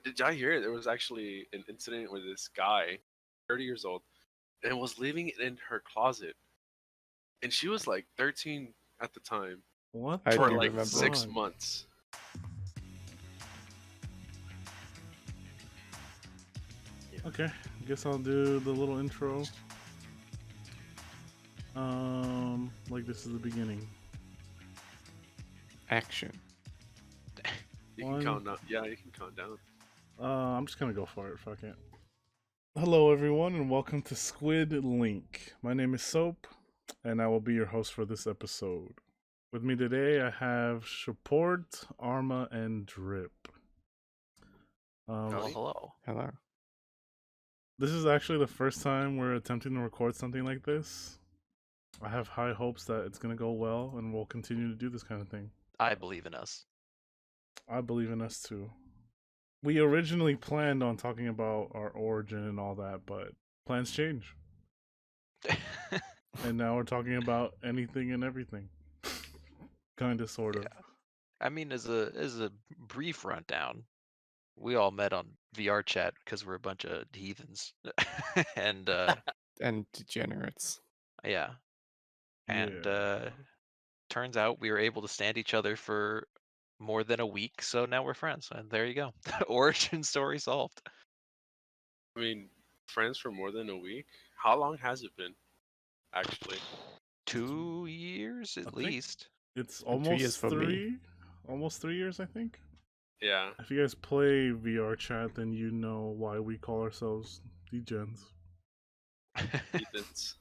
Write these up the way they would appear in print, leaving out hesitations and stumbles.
did y'all hear it? There was actually an incident where this guy, 30 years old, and was living in her closet, and she was like 13 at the time What I for do like remember. 6 months. Okay, I guess I'll do the little intro. Like this is the beginning. Action. You One. can count down. Yeah, you can count down. I'm just gonna go for it. Fuck it. Hello, everyone, and welcome to Squid Link. My name is Soap, and I will be your host for this episode. With me today, I have Support, Arma, and Drip. Howdy. Hello. Hello. This is actually the first time we're attempting to record something like this. I have high hopes that it's gonna go well, and we'll continue to do this kind of thing. I believe in us. I believe in us too. We originally planned on talking about our origin and all that, but plans change. And now we're talking about anything and everything. Kind of, sort of. Yeah. I mean, as a brief rundown, we all met on VRChat because we're a bunch of heathens, and And degenerates. yeah, and Yeah. turns out we were able to stand each other for more than a week, so now we're friends, and there you go. Origin story solved. I mean, friends for more than a week. How long has it been? Actually, 2 years I at think- least. It's And 2 years almost for me. three. Almost 3 years, I think. yeah. If you guys play VRChat, then you know why we call ourselves degens. Heathens.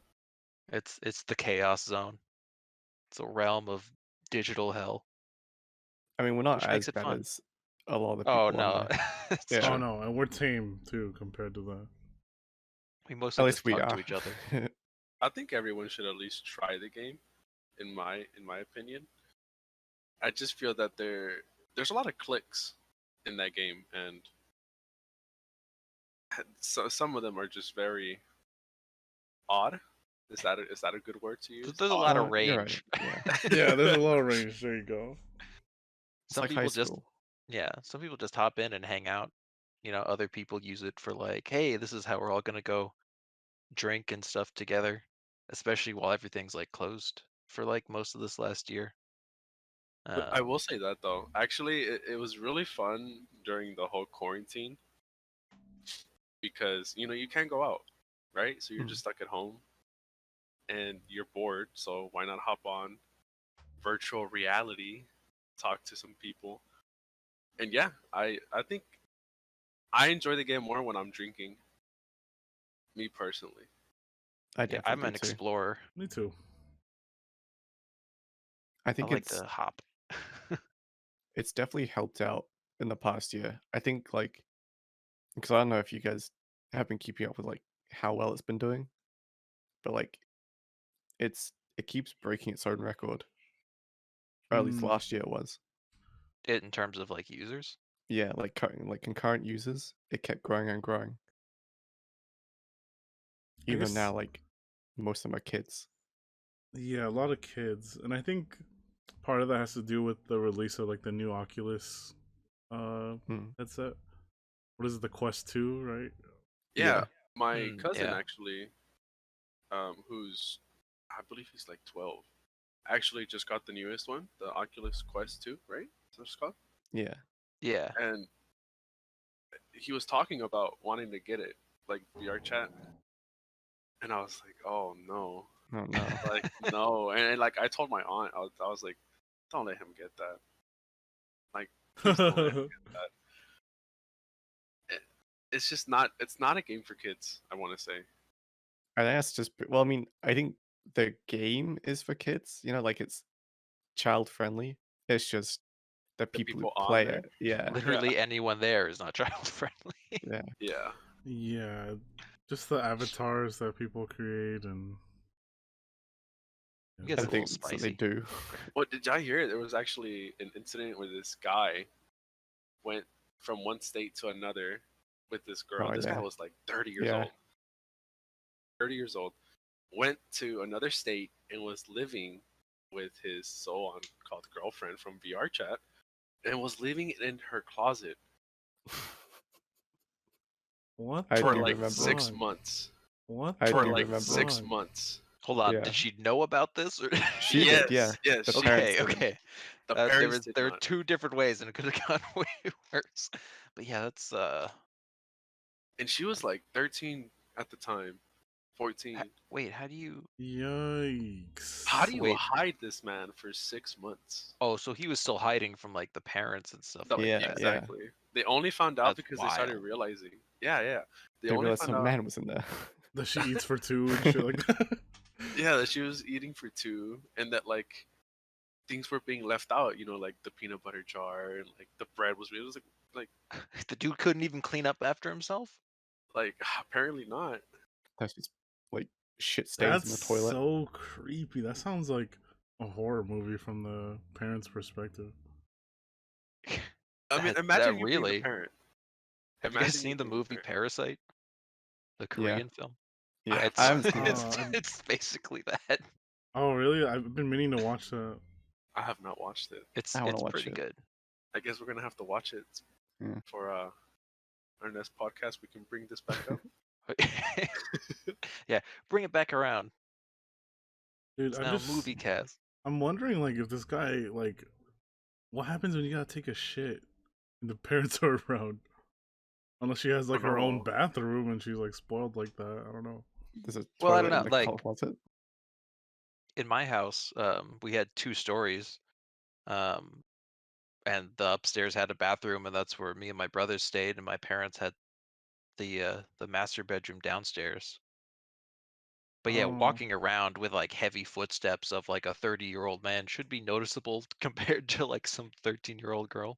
It's the chaos zone. It's a realm of digital hell. I mean, we're not Which makes as it bad fun. as a lot of the people Oh on no, there. It's Yeah. Oh true. no, and we're tame too compared to that. We At mostly least just we talk are. to each other. I think everyone should at least try the game. In my opinion, I just feel that there's a lot of clicks in that game, and so some of them are just very odd. Is that a good word to use? There's a lot of You're range. right. Yeah. Yeah, there's a lot of range. There you go. It's Some like high people just school. some people just hop in and hang out. Other people use it for like, hey, this is how we're all gonna go drink and stuff together, especially while everything's like closed for like most of this last year. But I will say that though, actually, it was really fun during the whole quarantine because you can't go out, right? So you're just stuck at home and you're bored. So why not hop on virtual reality, talk to some people, and yeah, I think I enjoy the game more when I'm drinking. Me personally. I Yeah, definitely I'm do an too. explorer. Me too. I I think like to hop. it's definitely helped out in the past year. I think because I don't know if you guys have been keeping up with like how well it's been doing, but like it keeps breaking its own record. Or at least Mm. last year it was. It in terms of like users. Yeah, like concurrent users, it kept growing and growing. Even guess- now, like most of them are kids. Yeah, a lot of kids, and I think part of that has to do with the release of like the new Oculus headset. What is it, the Quest 2, right? Yeah, my Mm, cousin yeah. actually, who's I believe he's like 12, actually just got the newest one, the Oculus Quest 2, right? Is that what it's called? Yeah. Yeah. And he was talking about wanting to get it, like VRChat, and I was like, oh no, Oh no. like no, and like I told my aunt, I was like, don't let him get that. Like, please don't let him get that. It's just not. It's not a game for kids. I want to say. And that's just well, I mean, I think the game is for kids, like it's child friendly. It's just the people people who on play there? it. Yeah. Literally anyone there is not child friendly. Yeah. Yeah. Yeah, just the avatars that people create and. It gets a I little think so they spicy. do. What did y'all hear? There was actually an incident where this guy went from one state to another with this girl. Oh, This yeah. guy was like 30 years Yeah. old. 30 years old. Went to another state and was living with his so-on called girlfriend from VRChat and was living in her closet What I the for do like remember. 6 months. What I the For do like remember. 6 months. Hold on, Yeah. did she know about this? Or She did, yeah. Yes, The she parents okay, did. didn't. okay. The There parents was did there are not. two different ways, and it could have gone way worse. But yeah, that's And she was like 13 at the time, 14. wait, how do you? Yikes. How do you Wait. hide this man for 6 months? Oh, so he was still hiding from like the parents and stuff No, like Yeah, that. yeah. exactly. They only found out That's because they started wild. realizing. Yeah, yeah. They They only realized found some out. man was in there. That she eats for two and shit like that. Yeah, that she was eating for two, and that like things were being left out. You know, like the peanut butter jar and like the bread was. It was like The dude couldn't even clean up after himself. like apparently not. That's just like shit stains That's in the toilet. so creepy. That sounds like a horror movie from the parents' perspective. I mean, That imagine you being the really. parent. Have you guys Imagine you seen the being the movie parent. Parasite, the Yeah. Korean film? Yeah. have I It's not haven't seen it. it's I'm- it's basically that. Oh, really? I've been meaning to watch that. I have not watched it. It's I wanna it's watch pretty it. good. I guess we're gonna have to watch it Yeah. for our next podcast. We can bring this back up. Yeah, bring it back around. Dude, It's now movie cast. I'm wondering, like, if this guy, like, what happens when you gotta take a shit and the parents are around? Unless she has, like, her own know. bathroom and she's, like, spoiled like that. I don't know. There's a Well, I toilet don't in know, the like- closet. In my house, we had 2 stories, um, and the upstairs had a bathroom, and that's where me and my brothers stayed, and my parents had the master bedroom downstairs. But yeah, Oh, walking around with like heavy footsteps of like a 30-year-old man should be noticeable compared to like some 13-year-old girl.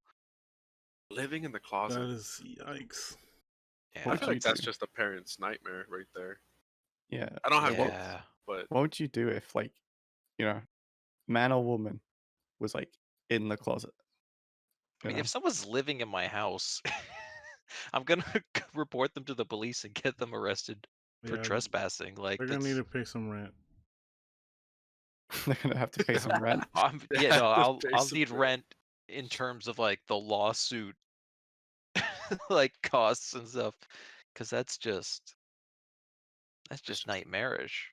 Living in the that closet. is yikes. Yeah. I What feel would like you that's do? just a parent's nightmare right there. Yeah. I don't have What- kids, Yeah. but What would you do if, like, man or woman was like in the closet? I mean, You if know? someone's living in my house, I'm gonna report them to the police and get them arrested for Yeah, trespassing. Like they're gonna need that's to pay some rent. They're gonna have to pay some rent. They yeah, have no, to I'll pay I'll some need rent in terms of like the lawsuit like costs and stuff, because that's just nightmarish.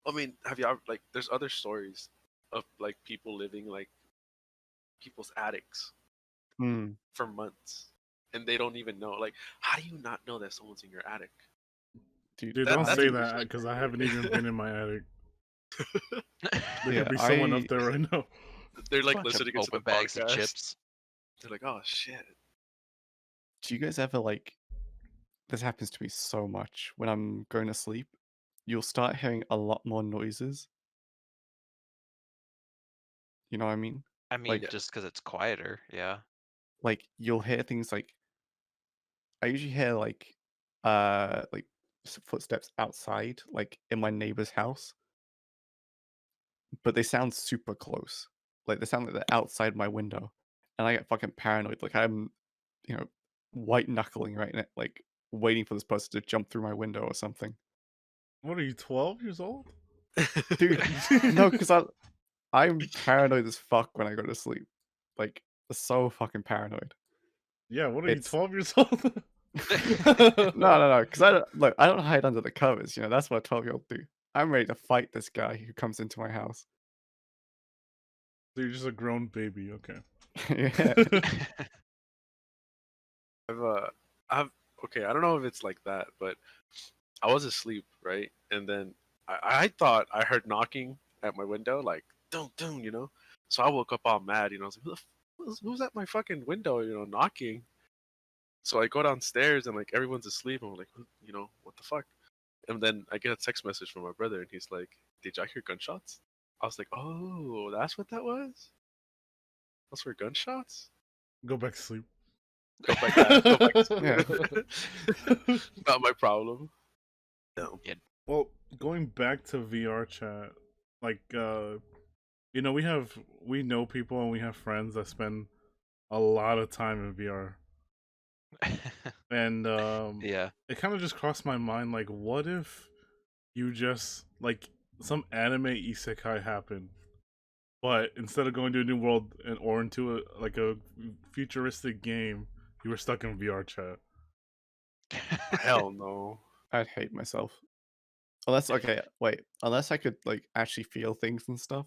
I mean, have you ever like? There's other stories of like people living like people's attics Hmm. for months, and they don't even know. Like, how do you not know that someone's in your attic? Dude, Dude, That- don't that's say what that it's because like. I haven't even been in my attic. There Yeah, could be someone I- up there right now. They're like Bunch of listening into the open bags of podcast. chips. They're like, oh shit. do you guys ever like? This happens to me so much when I'm going to sleep. You'll start hearing a lot more noises. You know what I mean? I mean, Like- just because it's quieter, yeah. Like you'll hear things like. I usually hear like footsteps outside, like in my neighbor's house, but they sound super close. Like they sound like they're outside my window, and I get fucking paranoid. Like I'm, white knuckling right now, like waiting for this person to jump through my window or something. What are you, 12 years old? Dude, no, because I'm paranoid as fuck when I go to sleep. Like so fucking paranoid. Yeah, what are you, It's- 12 years old? No, because I don't hide under the covers. That's what a 12-year-old do. I'm ready to fight this guy who comes into my house. So you're just a grown baby, okay. Yeah. I've okay. I don't know if it's like that, but I was asleep, right? And then I thought I heard knocking at my window, like don't, So I woke up all mad, I was like, who's at my fucking window, knocking? So I go downstairs and like everyone's asleep. I'm like, what the fuck? And then I get a text message from my brother, and he's like, "Did y'all hear gunshots?" I was like, "Oh, that's what that was. Those were gunshots." Go back to sleep. Go back to sleep. Not my problem. No. Well, going back to VRChat, like we know people and we have friends that spend a lot of time in VR. And Yeah. it kind of just crossed my mind, like, what if you just like some anime isekai happened, but instead of going to a new world or into a futuristic game, you were stuck in VR chat. Hell no. I'd hate myself. Unless okay, wait. Unless I could like actually feel things and stuff.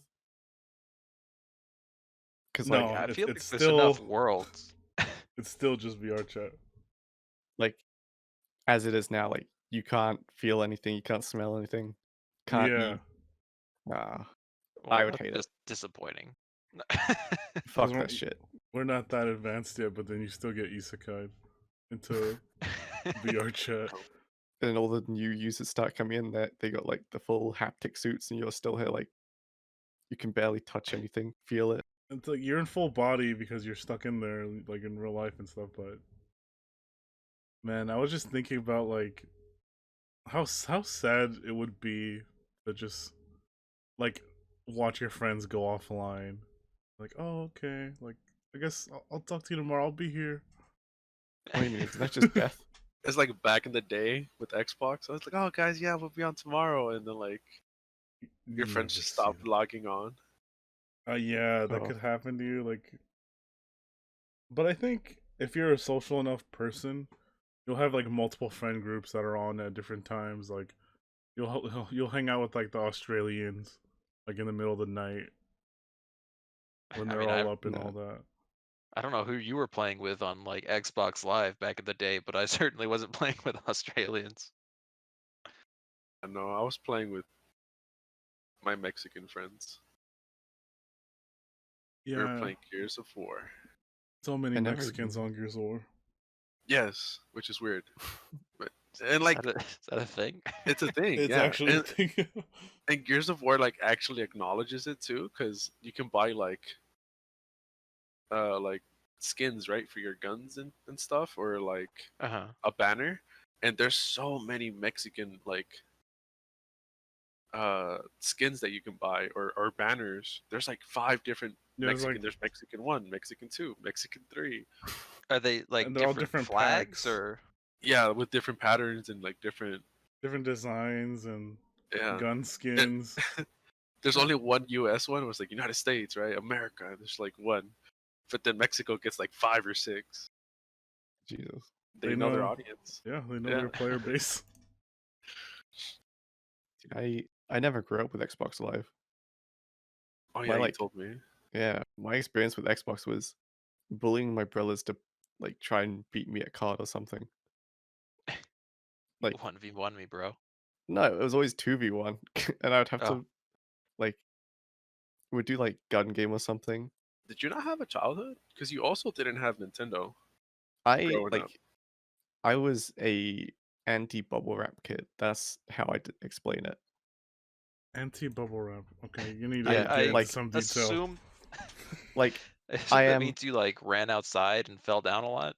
Because No, I feel it's like there's enough still worlds. it's still just VR chat. like as it is now, like you can't feel anything, you can't smell anything, can't Yeah, eat. Ah, I Well, would that's hate it. just disappointing. because Fuck that shit. we're not that advanced yet, but then you still get isekai into VR chat. No. And all the new users start coming in that they got like the full haptic suits, and you're still here like you can barely touch anything, feel it. It's like you're in full body because you're stuck in there, like in real life and stuff. But man, I was just thinking about like how sad it would be to just like watch your friends go offline. Like, oh okay, like I guess I'll talk to you tomorrow. I'll be here. What do you mean? Isn't that just death? It's like back in the day with Xbox. I was like, oh guys, yeah, we'll be on tomorrow, and then like your You friends never just see stopped them. logging on. Yeah, that Oh, could happen to you. Like, but I think if you're a social enough person, you'll have like multiple friend groups that are on at different times. Like, you'll hang out with like the Australians, like in the middle of the night when I they're mean, all up and all no. that. I don't know who you were playing with on like Xbox Live back in the day, but I certainly wasn't playing with Australians. I know. I was playing with my Mexican friends. We were Yeah, playing Gears of War. so many I never Mexicans even. on Gears of War. Yes, which is weird. But, Is, and is like that a, is that a thing? it's a thing, It's yeah. actually a thing. And Gears of War like actually acknowledges it too, because you can buy like skins, right, for your guns and stuff, or like Uh-huh. a banner. And there's so many Mexican like skins that you can buy, or banners. There's like 5 different Yeah, it's like, Mexican. There's Mexican 1, Mexican 2, Mexican 3. Are they like and they're all different different flags packs, or Yeah, with different patterns and like different. different designs, and Yeah. gun And skins. there's only one US one. It was like United States, right? America. There's like one, but then Mexico gets like 5 or 6. Jesus. They They know their know, audience. yeah, they know Yeah. their player base. I never grew up with Xbox Live. Oh My yeah, you like told me. yeah, my experience with Xbox was bullying my brothers to like try and beat me at card or something. Like 1v1 me, bro? no, it was always 2v1 and I would have Oh, to like we'd do like gun game or something. Did you not have a childhood? Because you also didn't have Nintendo I growing up. like I was a anti bubble wrap kid. That's how I explain it. Anti bubble wrap. Okay, you need to Yeah, get I into like some detail. assume like I assume I that am means you like ran outside and fell down a lot.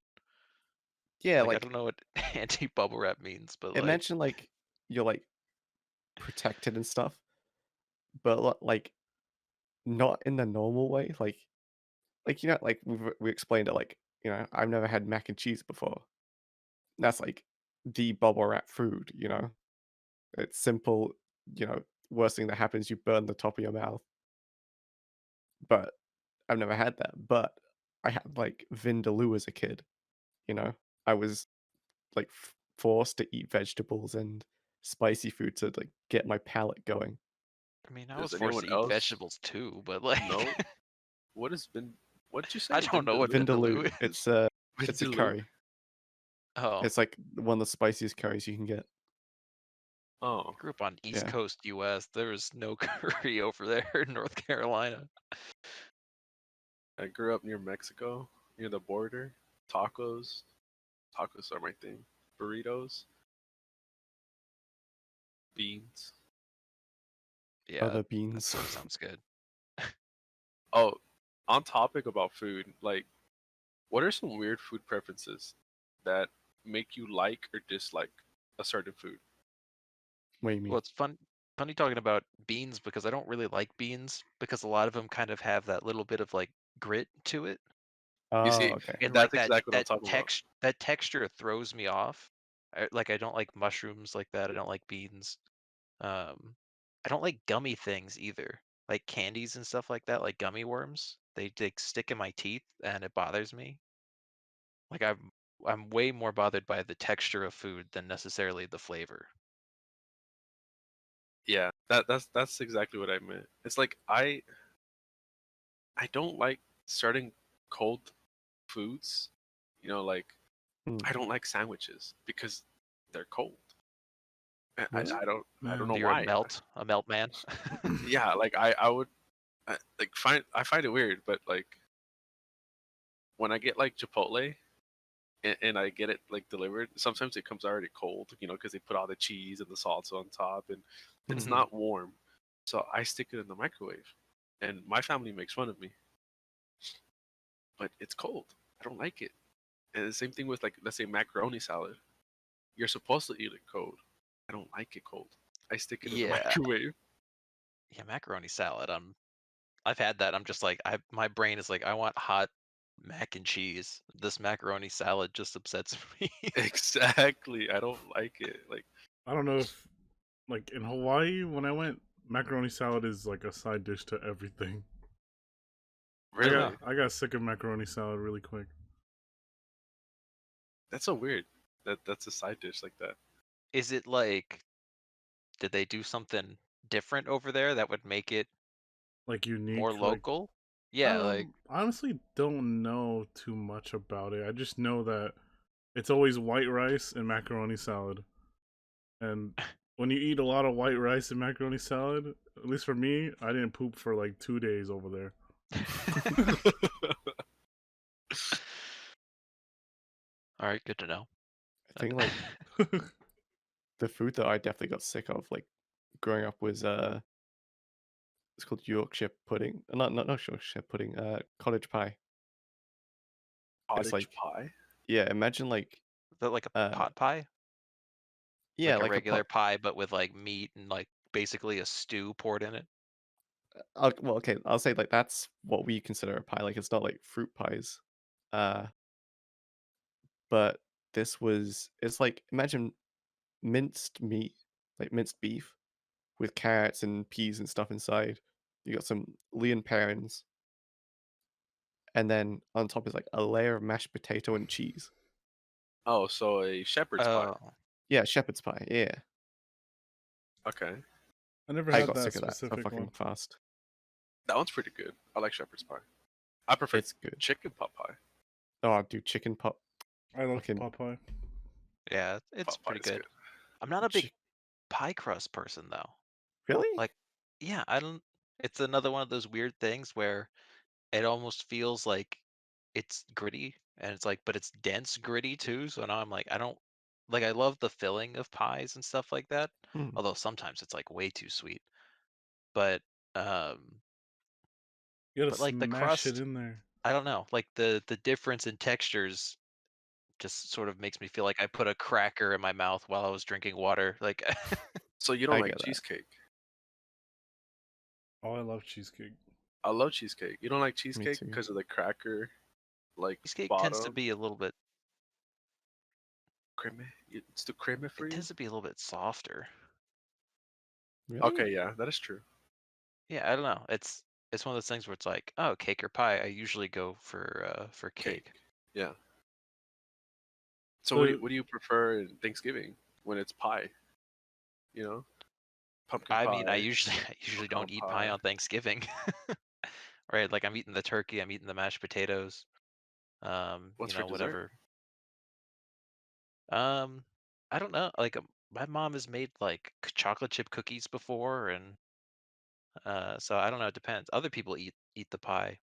yeah, Like I like don't know what anti-bubble wrap means, but it like mentioned like you're like protected and stuff, but like not in the normal way. Like you know, like we explained it. Like you know, I've never had mac and cheese before. That's like the bubble wrap food. You know, it's simple. You know, worst thing that happens, you burn the top of your mouth. But I've never had that. But I had like vindaloo as a kid. You know, I was like forced to eat vegetables and spicy food to like get my palate going. I mean I was Does forced anyone to eat else vegetables too, but like know what has been? What'd you I say? don't know what Vindaloo? Vindaloo, vindaloo is. it's a Vindaloo? curry. Oh, It's like one of the spiciest curries you can get. Oh, grew up on East Yeah. Coast US. There was no curry over there in North Carolina. I grew up near Mexico, near the border. Tacos. Tacos are my thing. Burritos. Beans. Yeah, Other that beans. stuff sounds good. Oh, on topic about food, like, what are some weird food preferences that make you like or dislike a certain food? What do you mean? Well, it's funny talking about beans because I don't really like beans because a lot of them kind of have that little bit of like grit to it, You Oh, see, okay. and that's like exactly what I'm talking about. that texture throws me off. I don't like mushrooms like that. I don't like beans. Um, I don't like gummy things either, like candies and stuff like that, like gummy worms. They stick in my teeth and it bothers me. Like I'm way more bothered by the texture of food than necessarily the flavor. Yeah, that's exactly what I meant. It's like I don't like starting cold foods. You know, like Hmm. I don't like sandwiches because they're cold. Really? I don't Man. know So you're why. a melt man. Yeah, like I would I find it weird, but like when I get like Chipotle and I get it like delivered, sometimes it comes already cold, you know, because they put all the cheese and the salsa on top, and it's Hmm. not warm. So I stick it in the microwave, and my family makes fun of me, but it's cold. I don't like it. And the same thing with like let's say macaroni salad. You're supposed to eat it cold. I don't like it cold. I stick it in the Yeah, microwave. yeah, macaroni salad. I've had that. I'm just like, my brain is like, I want hot mac and cheese. This macaroni salad just upsets me. Exactly. I don't like it. Like I don't know if like in Hawaii when I went, macaroni salad is like a side dish to everything. really, I got sick of macaroni salad really quick. that's so weird. That's a side dish like that. Is it like, did they do something different over there that would make it Like more unique, like local? Yeah, like, honestly don't know too much about it. I just know that it's always white rice and macaroni salad. And when you eat a lot of white rice and macaroni salad, at least for me, I didn't poop for like 2 days over there. all right, good to know. I think like the food that I definitely got sick of like growing up was it's called Yorkshire pudding. Not Yorkshire pudding, cottage pie. It's Cottage like pie. yeah, imagine like Is that like a uh pot pie? yeah, Like a like a regular pot. pie, but with like meat and like basically a stew poured in it? Well, okay, I'll say like that's what we consider a pie. Like it's not like fruit pies. Uh but this was it's like imagine minced meat, like minced beef with carrots and peas and stuff inside. You got some lean parents, and then on top is like a layer of mashed potato and cheese. Oh, so a shepherd's pie. Oh, Yeah, shepherd's pie. Yeah, Okay, I never I had got that sick of that so specific fucking one. fast. that one's pretty good. I like shepherd's pie. I prefer It's good. chicken pot pie. Oh, dude, chicken pot, I love fucking pot pie. yeah, it's Pot pie pretty is good. good. I'm not a big chick. pie crust person though. Really? Like, yeah, I don't. It's another one of those weird things where it almost feels like it's gritty, and it's like, but it's dense gritty too. So now I'm like, I don't like. I love the filling of pies and stuff like that. Hmm. Although sometimes it's like way too sweet. But um, You gotta but like the smash it crust, in there. I don't know. Like the difference in textures just sort of makes me feel like I put a cracker in my mouth while I was drinking water. Like, So you don't I like get that. cheesecake? Oh, I love cheesecake. I love cheesecake. You don't like Me cheesecake too. because of the cracker, like cheesecake tends to bottom be a little bit. creamy. It's too creamy for It you. tends to be a little bit softer. Really? Okay, yeah, that is true. Yeah, I don't know. It's one of those things where it's like, oh, cake or pie. I usually go for Cake. cake. Yeah. So So what do you prefer in Thanksgiving when it's pie? You know, pumpkin I mean, I pie, usually I usually pecan don't eat pie pie. on Thanksgiving. Right? Like I'm eating the turkey, I'm eating the mashed potatoes, What's for dessert? whatever. Um, I don't know. Like my mom has made like chocolate chip cookies before, and so I don't know. It depends. Other people eat the pie,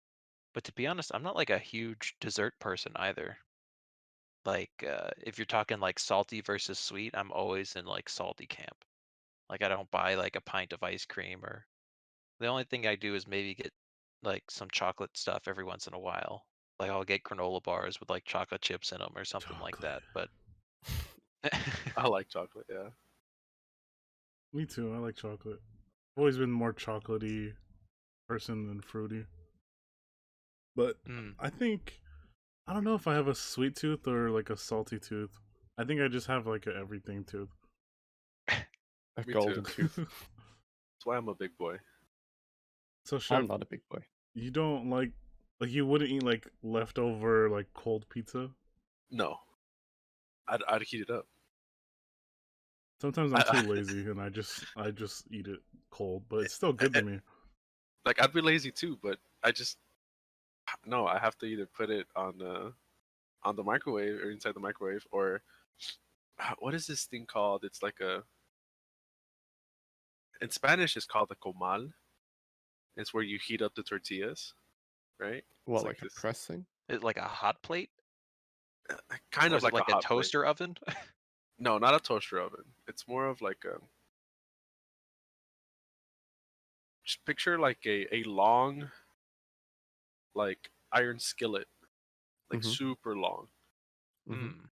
but to be honest, I'm not like a huge dessert person either. Like if you're talking like salty versus sweet, I'm always in like salty camp. Like I don't buy like a pint of ice cream, or the only thing I do is maybe get like some chocolate stuff every once in a while. Like I'll get granola bars with like chocolate chips in them or something like chocolate. that. But I like chocolate. Yeah. Me too. I like chocolate. I've always been more chocolatey person than fruity. But mm, I think I don't know if I have a sweet tooth or like a salty tooth. I think I just have like a everything tooth. A Me too. golden tooth. That's why I'm a big boy. So chef, I'm not a big boy. you don't like you wouldn't eat like leftover like cold pizza? No. I'd heat it up. Sometimes I'm too lazy and I just eat it cold, but it's still good to me. Like I'd be lazy too, but I just no. I have to either put it on the microwave or inside the microwave, or what is this thing called? It's like a in Spanish it's called a comal. It's where you heat up the tortillas, right? What, It's like like a this, pressing? Is it like a hot plate, kind or of is it like a like a hot plate. toaster oven? No, not a toaster oven. It's more of like a just picture like a long like iron skillet, like Mm-hmm. super long. Mm-hmm. Hmm.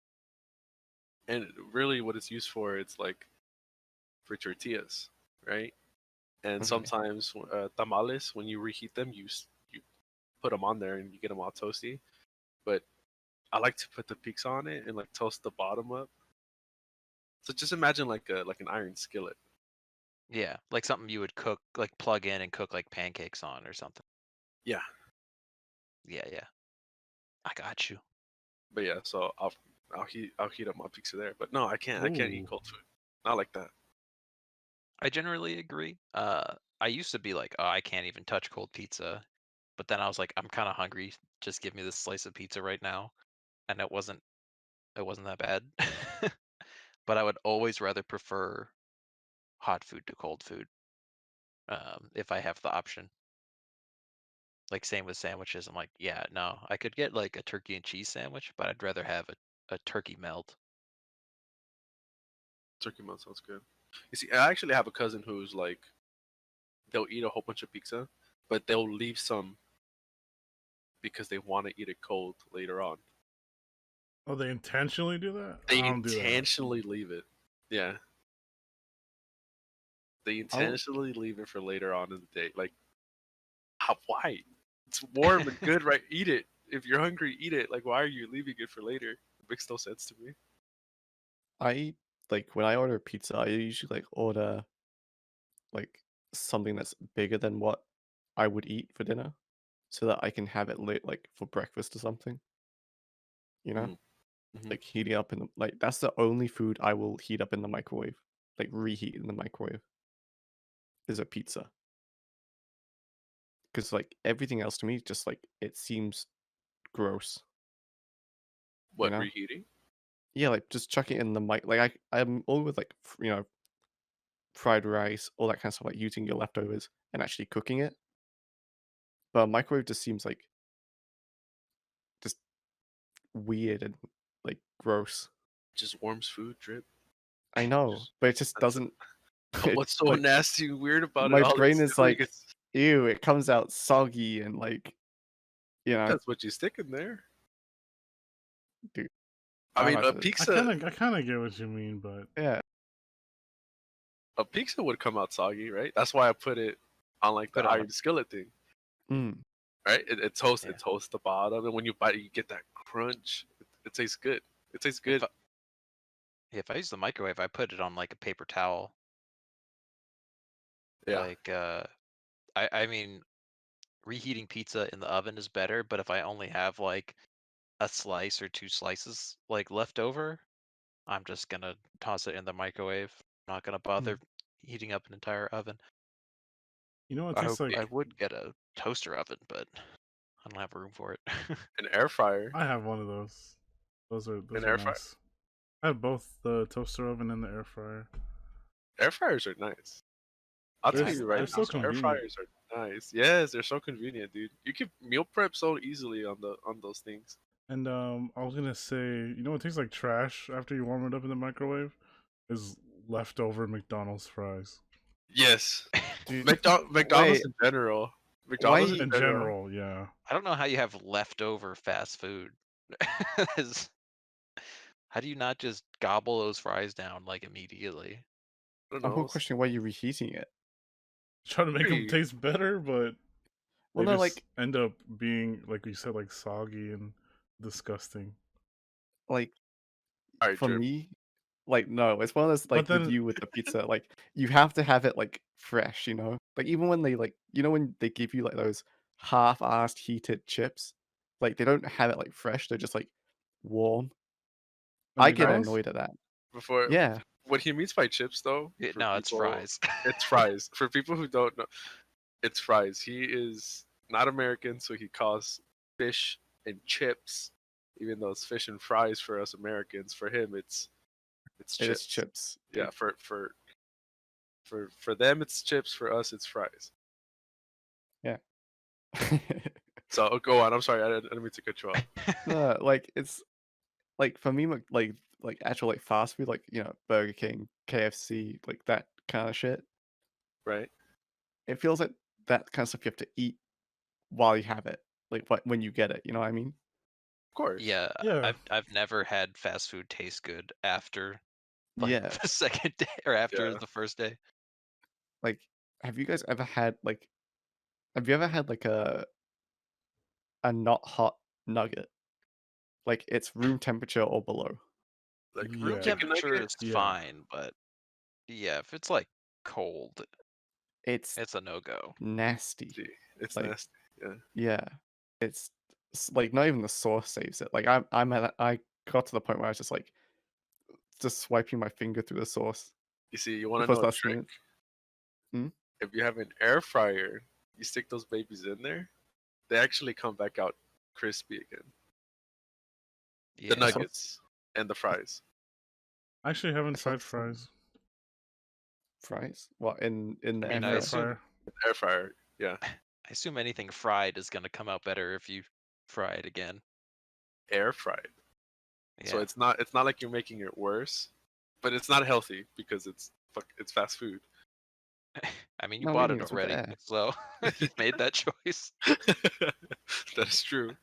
And really, what it's used for, it's like for tortillas, right? And Okay. sometimes tamales, when you reheat them, you put them on there and you get them all toasty. But I like to put the peaks on it and like toast the bottom up. So just imagine like an iron skillet. Yeah, like something you would cook, like plug in and cook like pancakes on or something. Yeah, Yeah, yeah. I got you. but yeah, so I'll heat up my pizza there. But no, I can't eat Ooh. cold food. Not like that. I generally agree. I used to be like, oh, I can't even touch cold pizza, but then I was like, I'm kind of hungry. Just give me this slice of pizza right now, and it wasn't that bad. But I would always rather prefer hot food to cold food, if I have the option. Like same with sandwiches. I'm like, yeah, no, I could get like a turkey and cheese sandwich, but I'd rather have a turkey melt. Turkey melt sounds good. You see, I actually have a cousin who's like they'll eat a whole bunch of pizza, but they'll leave some because they want to eat it cold later on. Oh, they intentionally do that? They I don't do that. intentionally leave it. Yeah. They I'll intentionally leave it for later on in the day. Like, why? It's warm and good, right? Eat it. If you're hungry, eat it. Like, why are you leaving it for later? It makes no sense to me. I like when I order pizza, I usually like order like something that's bigger than what I would eat for dinner, so that I can have it late, like for breakfast or something. You know, Mm, hmm. like heating up in the like that's the only food I will heat up in the microwave, like reheat in the microwave, is a pizza. Because like everything else to me, just like it seems gross. You What, know? reheating? Yeah, like just chuck it in the mic. Like I'm all with like fried rice, all that kind of stuff, like using your leftovers and actually cooking it. But a microwave just seems like just weird and like gross. Just warms food, drip. I know, Just, but it just that's doesn't. but what's It's so like nasty and weird about it? my All brain it's is doing like, is ew, it comes out soggy and like, you know, that's what you stick in there. dude, I I'm mean, not gonna. I kind of get what you mean, but Yeah, a pizza would come out soggy, right? That's why I put it on like the Put on a iron skillet thing, mm, right? yeah. It toasts the bottom, and when you bite it, you get that crunch. It tastes good. It tastes If good. I, if I use the microwave, I put it on like a paper towel. Yeah, Like, I mean, reheating pizza in the oven is better, but if I only have like a slice or two slices like left over, I'm just gonna toss it in the microwave. I'm not gonna hmm. bother heating up an entire oven. You know what I tastes hope like? I would get a toaster oven, but I don't have room for it. an air fryer, I have one of those. an Those are air fryer. nice. I have both the toaster oven and the air fryer. Air fryers are nice. I'll They're tell I you I right they're now, so use one. air convenient. fryers are nice. Yes, they're so convenient, dude. You can meal prep so easily on those things. And I was gonna say, you know what tastes like trash after you warm it up in the microwave? Is leftover McDonald's fries. Yes, dude. McDonald's Wait, in general. McDonald's in why? In general. general, yeah. I don't know how you have leftover fast food. Is- How do you not just gobble those fries down like immediately? I don't I'm more know. questioning why you're reheating it. Try to make them Pretty. taste better, but Well, they no, just like, end up being, like you said, like soggy and disgusting. like All right, for drip. me, like no, it's one of those But like with then, you with the pizza, like you have to have it like fresh, you know? Like even when they like when they give you like those half-assed heated chips, like they don't have it like fresh, they're just like warm. I get McDonald's? annoyed at that. Before, Yeah, what he means by chips, though, for No, it's people, fries. it's fries. For people who don't know, it's fries. He is not American, so he calls fish and chips, even though it's fish and fries for us Americans. For him, it's it is chips. chips. Yeah, Dude. for them it's chips. For us, it's fries. Yeah. So go on. I'm sorry, I didn't mean to cut you off. No, like it's like for me, like actual like fast food, like Burger King, KFC, like that kind of shit. Right? It feels like that kind of stuff you have to eat while you have it, like when you get it. You know what I mean? Of course. Yeah, Yeah. I've never had fast food taste good after like Yeah. the second day or after Yeah. the first day. Like, have you guys ever had like? Have you ever had like a not hot nugget? Like it's room temperature or below. Like Room Yeah. chicken temperature nugget. is Yeah. fine, but yeah, if it's like cold, It's it's a no-go. nasty. See, it's Like, nasty. Yeah. yeah, it's like not even the sauce saves it. Like I got to the point where I was just swiping my finger through the sauce You see, you want to before I know a start trick? seeing it. Hmm? If you have an air fryer, you stick those babies in there, they actually come back out crispy again. The Yeah. The sauce? nuggets and the fries. I actually haven't I saw tried some fries fries. What in I the in air mean, the I air fryer? assume fryer. Air fryer. Yeah. I assume anything fried is gonna come out better if you fry it again. Air fried. So Yeah. it's not like you're making it worse, but it's not healthy because it's fast food. I mean, you No, what do you bought mean? it It's with the already, air. so you made that choice. That is true.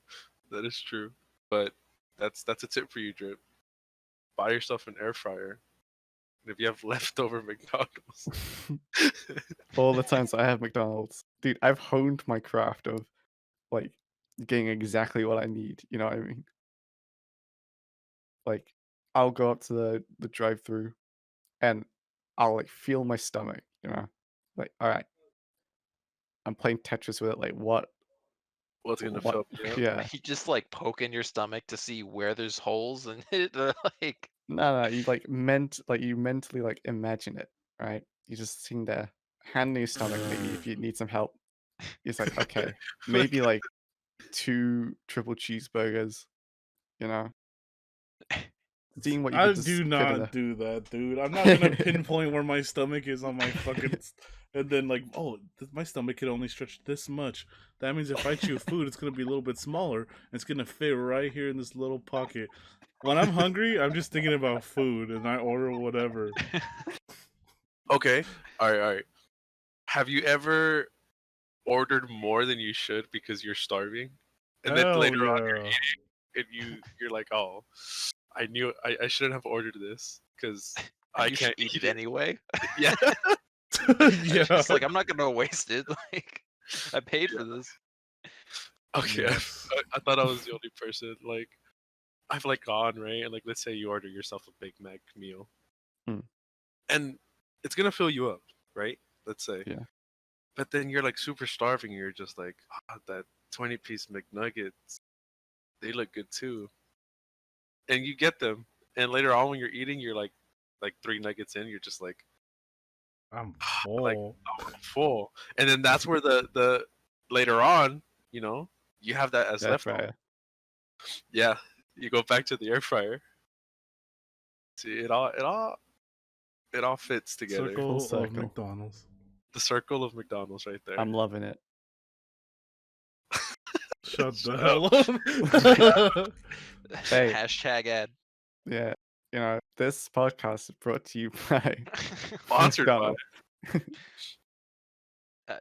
That is true. But that's a tip for you, Drip. Buy yourself an air fryer. And if you have leftover McDonald's, All the times I have McDonald's, dude, I've honed my craft of like getting exactly what I need. You know what I mean? Like, I'll go up to the drive-through and I'll like feel my stomach. Like, all right, I'm playing Tetris with it. Like, what's gonna what? fill me up? Yeah, You just like poke in your stomach to see where there's holes and it like no, you you mentally like imagine it, right? You're just sitting there, hand in your stomach, maybe if you need some help. It's like, okay, maybe like 2 triple cheeseburgers, you know, seeing what you I could do just fit in not there. do that, dude. I'm not gonna pinpoint where my stomach is on my fucking, and then like, oh, my stomach can only stretch this much. That means if I chew food, it's gonna be a little bit smaller. And it's gonna fit right here in this little pocket. When I'm hungry, I'm just thinking about food, and I order whatever. Okay. All right. All right. Have you ever ordered more than you should because you're starving, and then Hell later on yeah. you're like, oh, I knew I shouldn't have ordered this because and I you should can't eat eat it it. anyway. Yeah. It's Yeah. just like I'm not gonna waste it. Like I paid for Yeah. this. Okay. Yes. I thought I was the only person. Like I've like gone right, and like let's say you order yourself a Big Mac meal, Mm, and it's gonna fill you up, right? Let's say. yeah, But then you're like super starving. And you're just like, that 20-piece McNuggets, they look good too, and you get them. And later on, when you're eating, you're like 3 nuggets in, you're just like, I'm like full. I'm full. And then that's where the later on, you know, you have that as air leftover. fryer. Yeah, you go back to the air fryer. See, it all fits together. Full Circle of circle. McDonald's. The circle of McDonald's right there. I'm loving it. Shut the Shut hell up. up. Hey, Hashtag ad. yeah, this podcast is brought to you by Sponsored by. McDonald's.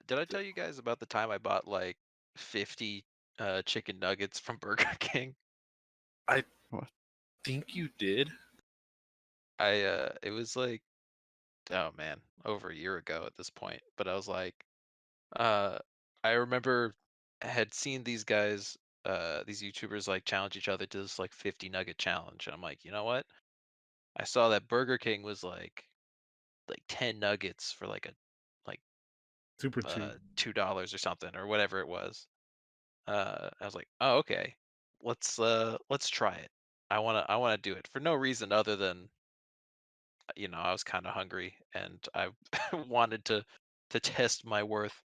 Did I tell you guys about the time I bought like 50 chicken nuggets from Burger King? I What? think you did. It was like, oh man, over a year ago at this point. But I was like, uh I remember I had seen these guys, these YouTubers like challenge each other to this like 50 nugget challenge. And I'm like, you know what? I saw that Burger King was like 10 nuggets for like a like Super cheap. $2 or something or whatever it was. I was like, oh okay, let's try it. I wanna do it for no reason other than I was kind of hungry and I wanted to test my worth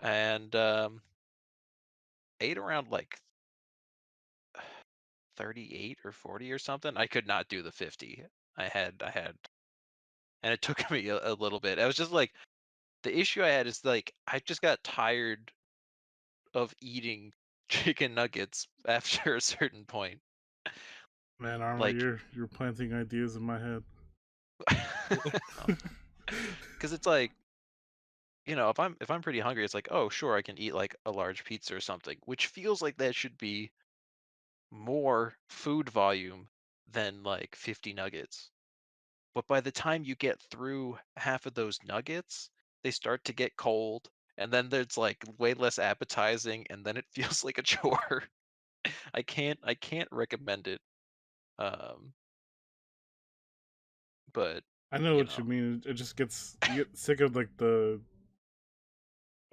and ate around like 38 or 40 or something. I could not do the 50. I had and it took me a little bit. I was just like the issue I had is like I just got tired of eating chicken nuggets after a certain point. Man, Armor, Like you're planting ideas in my head. because it's like if I'm pretty hungry, it's like, oh sure, I can eat like a large pizza or something, which feels like that should be more food volume than like 50 nuggets. But by the time you get through half of those nuggets, they start to get cold, and then there's like way less appetizing, and then it feels like a chore. I can't recommend it. Um, but I know you what you know, mean. It just gets you get sick of like the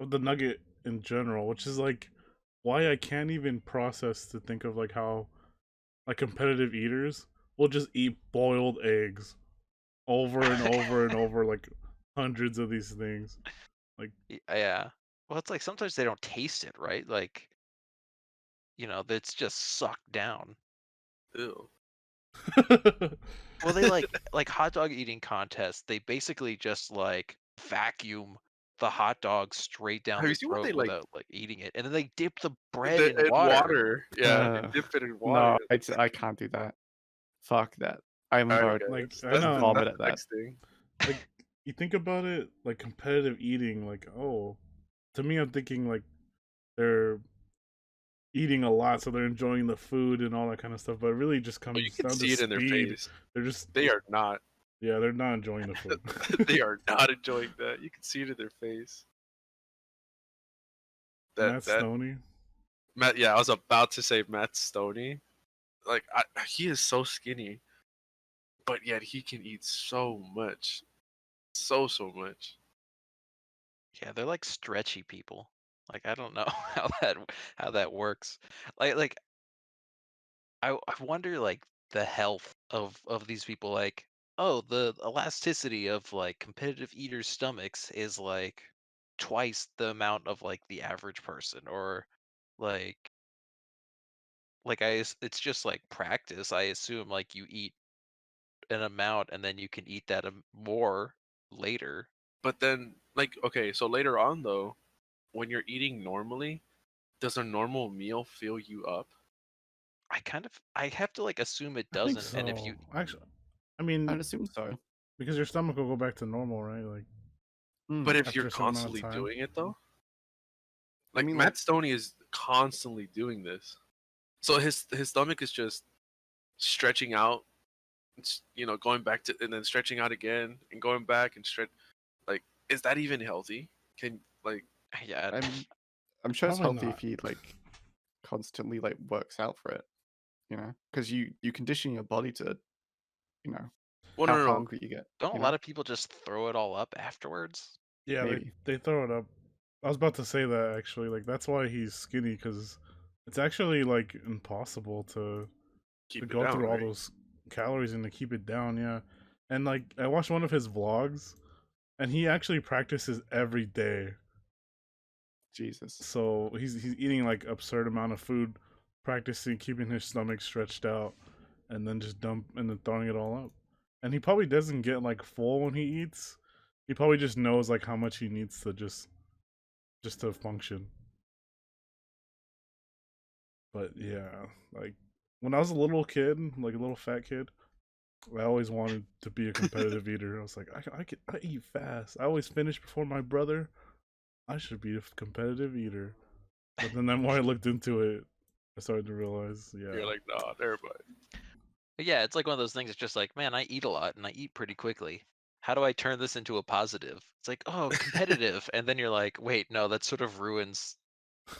nugget in general, which is like why I can't even process to think of like how like competitive eaters will just eat boiled eggs over and over and over like hundreds of these things. Like yeah. Well, it's like sometimes they don't taste it, right? Like, that's just sucked down. Ew. Well, they like hot dog eating contests. They basically just like vacuum the hot dog straight down Have you the seen what throat they like without like eating it, and then they dip the bread the in in water. water? Yeah, they dip it in No, water. I can't do that. Fuck that. I'm All right, about like guys. I to That's the know, vomit that's at the that. next thing. like you think about it, like competitive eating, like oh, to me, I'm thinking like they're eating a lot, so they're enjoying the food and all that kind of stuff. But it really just Oh, you comes can down to see it in their speed. face. They're just They are not. yeah, they're not enjoying the food. They are not enjoying that. You can see it in their face. Matt That Stoney. Matt. Yeah, I was about to say Matt Stoney. Like he is so skinny, but yet he can eat so much, so much. Yeah, they're like stretchy people. Like I don't know how that works. Like I wonder like the health of these people. Like, oh, the elasticity of like competitive eaters' stomachs is like twice the amount of like the average person, or like it's just like practice. I assume like you eat an amount and then you can eat that more later. But then, like, okay, so later on though, when you're eating normally, does a normal meal fill you up? I have to like assume it I think doesn't. And if so. you Actually, I mean, I'd assume so. because your stomach will go back to normal, right? Like But if you're after a certain amount of constantly time. doing it though, I like mean, Matt like, Stoney is constantly doing this, so his stomach is just stretching out, going back to and then stretching out again and going back and stretch. Like, is that even healthy? Can like yeah, I'm sure it's Probably healthy not. if he like constantly like works out for it, because you condition your body to, you know, well, how no, no, no. hungry you get, don't a lot of people just throw it all up afterwards? Yeah, maybe. they throw it up. I was about to say that actually. Like that's why he's skinny because it's actually like impossible to Keep it go down, through all right? those calories and to keep it down. Yeah, and like I watched one of his vlogs, and he actually practices every day. Jesus. So he's eating like absurd amount of food, practicing keeping his stomach stretched out, and then just dump and then throwing it all up. And he probably doesn't get like full when he eats. He probably just knows like how much he needs to just to function. But yeah, like when I was a little kid, like a little fat kid, I always wanted to be a competitive eater. I was like, I eat fast. I always finish before my brother. I should be a competitive eater. But then the more I looked into it, I started to realize, You're yeah, like, nah, everybody. But yeah, it's like one of those things. It's just like, man, I eat a lot and I eat pretty quickly. How do I turn this into a positive? It's like, oh, competitive, and then you're like, wait, no, that sort of ruins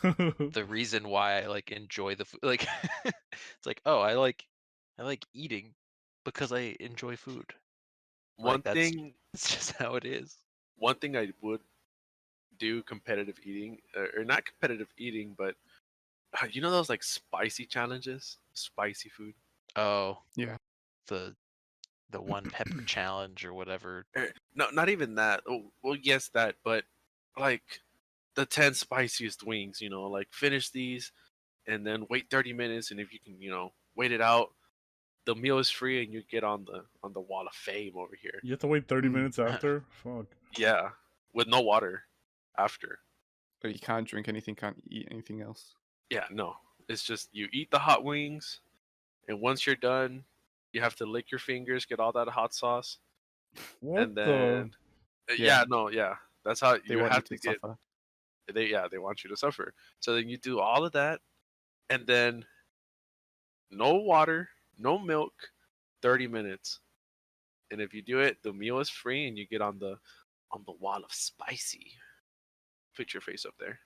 the reason why I like enjoy the food. Like, it's like, oh, I like eating because I enjoy food. One Like that's thing, it's just how it is. one thing I would do competitive eating, or not competitive eating, but you know those like spicy challenges. spicy food. Oh, Yeah. the one pepper challenge or whatever. No, not even that. Oh, well, yes, that, but like the 10 spiciest wings. Like finish these and then wait 30 minutes, and if you can, wait it out, the meal is free, and you get on the wall of fame over here. You have to wait 30 Mm. minutes after? Fuck. Yeah, with no water after. But you can't drink anything, can't eat anything else. Yeah, no, it's just you eat the hot wings, and once you're done, you have to lick your fingers, get all that hot sauce, What and the? then Yeah. yeah, that's how They you want you have to to get. suffer. They want you to suffer. So then you do all of that, and then no water, no milk, 30 minutes. And if you do it, the meal is free, and you get on the wall of spicy. Put your face up there.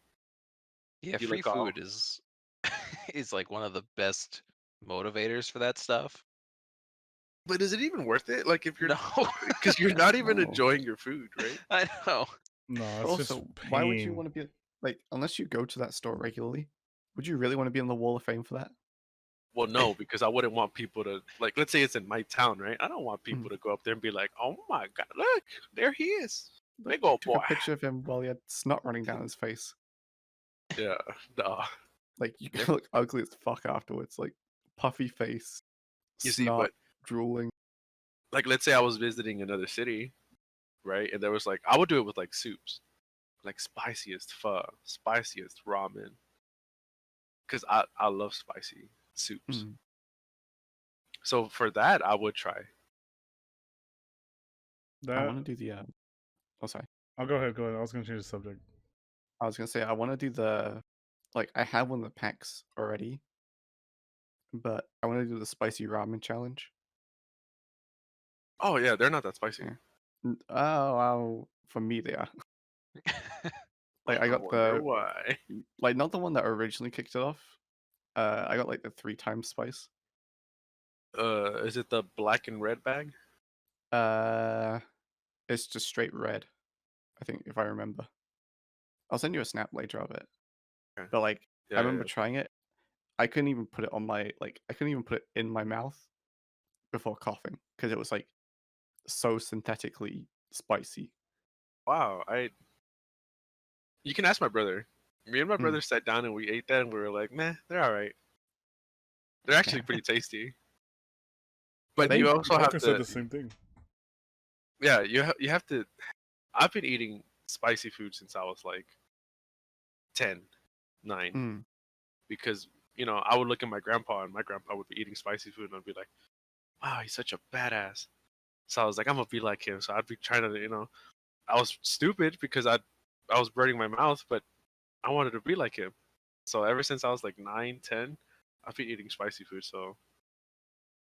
Yeah, You free look all. food is is like one of the best motivators for that stuff. But is it even worth it? Like if you're, No, because you're not even No. enjoying your food, right? I know. No, But it's just also, why would you pain. want to be like, unless you go to that store regularly, would you really want to be on the Wall of Fame for that? Well, no, because I wouldn't want people to, like. Let's say it's in my town, right? I don't want people Mm. to go up there and be like, "Oh my god, look, there he is, Look, big old took a boy." picture of him while he had snot running down his face. Yeah, no. Like, you Yeah. could look ugly as fuck afterwards. Like, puffy face, You see, snot, but drooling. like, let's say I was visiting another city, right? And there was like, I would do it with like soups, like spiciest pho, spiciest ramen, because I love spicy soups. Mm. So for that, I would try. I That. want to do the. Oh, sorry. I'll go ahead. Go ahead. I was gonna change the subject. I was gonna say I want to do the. Like, I have one of the packs already, but I want to do the spicy ramen challenge. Oh yeah, they're not that spicy. Yeah. Oh, well, for me they are. Like, I I got wonder the why. like not the one that originally kicked it off. I got like the 3 times spice. Is it the black and red bag? Uh, it's just straight red. I think if I remember, I'll send you a snap later of it. Okay. But like, I Yeah, remember trying it. I couldn't even put it on my I couldn't even put it in my mouth before coughing because it was like so synthetically spicy. Wow, you can ask my brother. Me and my Mm. brother sat down and we ate that, and we were like, "Meh, they're all right. They're actually Yeah. pretty tasty." But They you also have Parker said to, the same thing. yeah, you have to. I've been eating spicy food since I was like 10, 9, Mm. because I would look at my grandpa, and my grandpa would be eating spicy food, and I'd be like, "Wow, he's such a badass." So I was like, "I'm gonna be like him." So I'd be trying to, I was stupid because I was burning my mouth, but I wanted to be like him. So ever since I was like 9, 10, I've been eating spicy food, so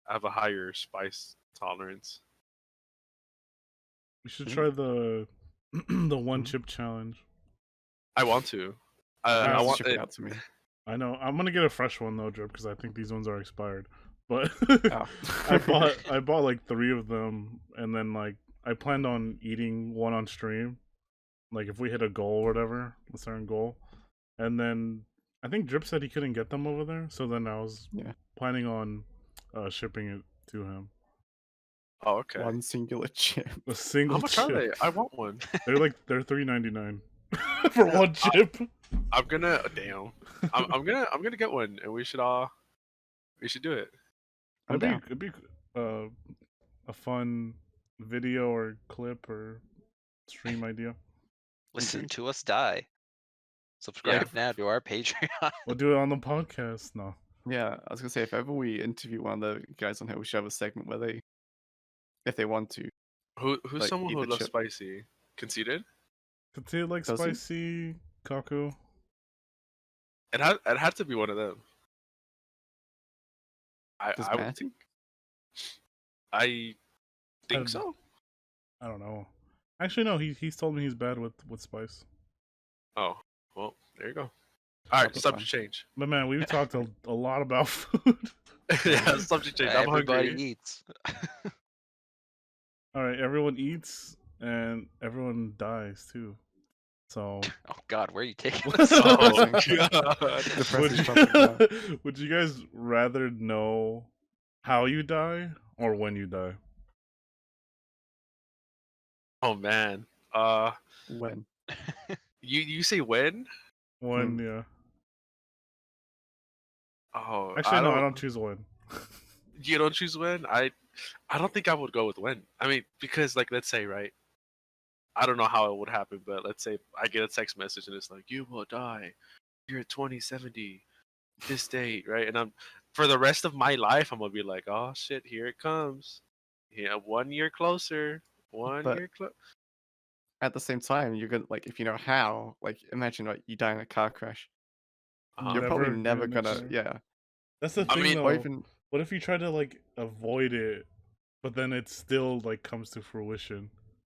I have a higher spice tolerance. We should Mm. try the the one Mhm. chip challenge. I want to. You I I have to want- want ship it it. out to me. I know. I'm gonna get a fresh one though, Drip, because I think these ones are expired. But Oh. I bought like 3 of them, and then like I planned on eating one on stream. Like if we hit a goal or whatever, a certain goal, and then I think Drip said he couldn't get them over there, so then I was Yeah. planning on shipping it to him. Oh, okay. One singular chip. A single How much are chip. they? I want one. They're $3.99 for Yeah, one chip. I'm gonna damn. I'm gonna get one, and we should do it. I'm down. It'd be uh, a fun video or clip or stream idea. Listen Agreed. to us die. Subscribe now to our Patreon. We'll do it on the podcast. No, Yeah, I was gonna say if ever we interview one of the guys on here, we should have a segment where they, if they want to, Who's like, someone eat who the loves chip. spicy? Conceited? potato like Does he? spicy Kaku. It had to be one of them. Does I would Matty? think. I think I- so. I don't know. Actually, no. He's told me he's bad with spice. Oh, well, there you go. All right, That's subject fine. change. But man, we've talked a lot about food. Yeah, subject change. I'm Everybody hungry. eats. All right, everyone eats and everyone dies too. So Oh God, where are you taking this? Oh Depressing. god. Depressing topic now. would you guys rather know how you die or when you die? Oh man. When? You say when? When, Hmm. yeah. Oh, Actually, I no, I don't. don't choose when. You don't choose when? I don't think I would go with when. I mean, because like let's say, right? I don't know how it would happen, but let's say I get a text message and it's like, "You will die. You're 2070 this date," right? And I'm for the rest of my life I'm going to be like, "Oh shit, here it comes." Yeah, 1 year closer. 1 But year closer. at the same time, you're gonna like if you know how, like imagine like you die in a car crash. You're probably Never get never in a gonna, car. yeah. That's the I thing, mean, Or though. even What if you try to like avoid it, but then it still like comes to fruition,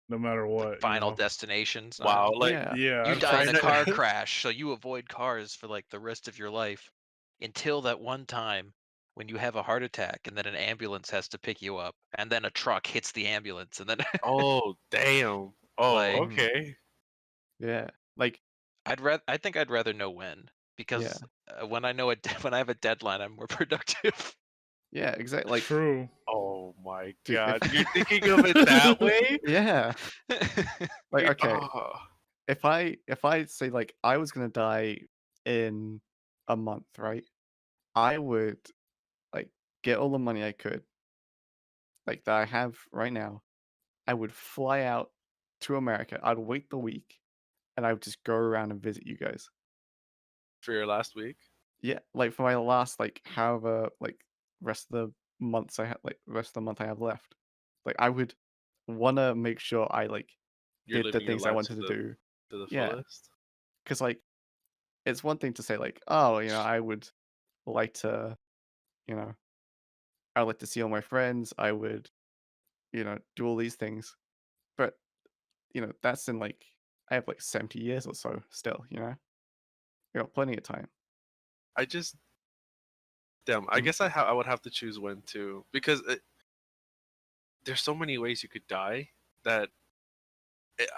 no matter Like what, you Final know? Destination wow, style. like yeah. Yeah, You I'm die in trying a trying car to crash, so you avoid cars for like the rest of your life until that one time when you have a heart attack and then an ambulance has to pick you up and then a truck hits the ambulance and then Oh, damn. Oh, like Mm, okay. yeah. Like I think I'd rather know when yeah. because when I know when I have a deadline, I'm more productive. Yeah, exactly. Like true. Oh my dude, if god. You're thinking of it that way? yeah. Like okay, Oh, if I say like I was gonna die in a month, right? I would like get all the money I could, like that I have right now. I would fly out to America. I'd wait the week and I would just go around and visit you guys. for your last week? Yeah, like for my last like however like rest of the months I have like rest of the month I have left. Like I would wanna make sure I like You're did the living your things I life wanted to do. to the Yeah, fullest? because like it's one thing to say like, oh, I would like to, you know, I would like to see all my friends. I would, do all these things. But that's in like I have like 70 years or so still. You got plenty of time. I just damn, I Mhm. guess I would have to choose when too because there's so many ways you could die that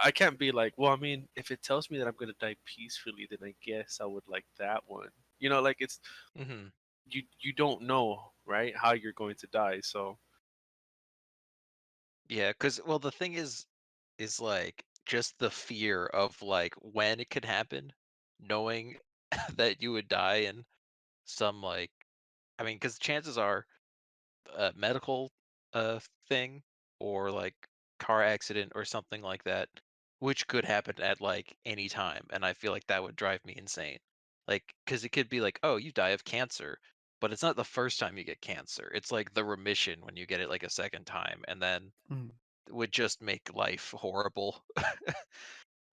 I can't be like, well, I mean, if it tells me that I'm gonna die peacefully, then I guess I would like that one. Like it's hmm you don't know, right, how you're going to die. So Yeah, because well, the thing is like just the fear of like when it could happen, knowing that you would die in some like I mean, because chances are a medical thing or like car accident or something like that, which could happen at like any time, and I feel like that would drive me insane. Like, because it could be like, oh, you die of cancer, but it's not the first time you get cancer. It's like the remission when you get it like a second time, and then Mm, it would just make life horrible.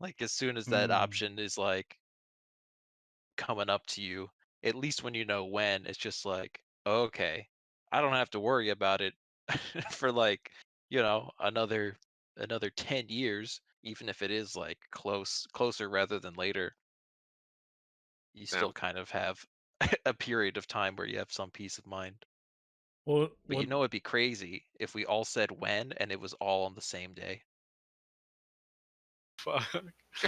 Like as soon as that Mm. option is like coming up to you, at least when you know when, it's just like, okay, I don't have to worry about it for like, another 10 years, even if it is like closer rather than later. You still damn. kind of have a period of time where you have some peace of mind. What? But What? it'd be crazy if we all said when and it was all on the same day. Fuck.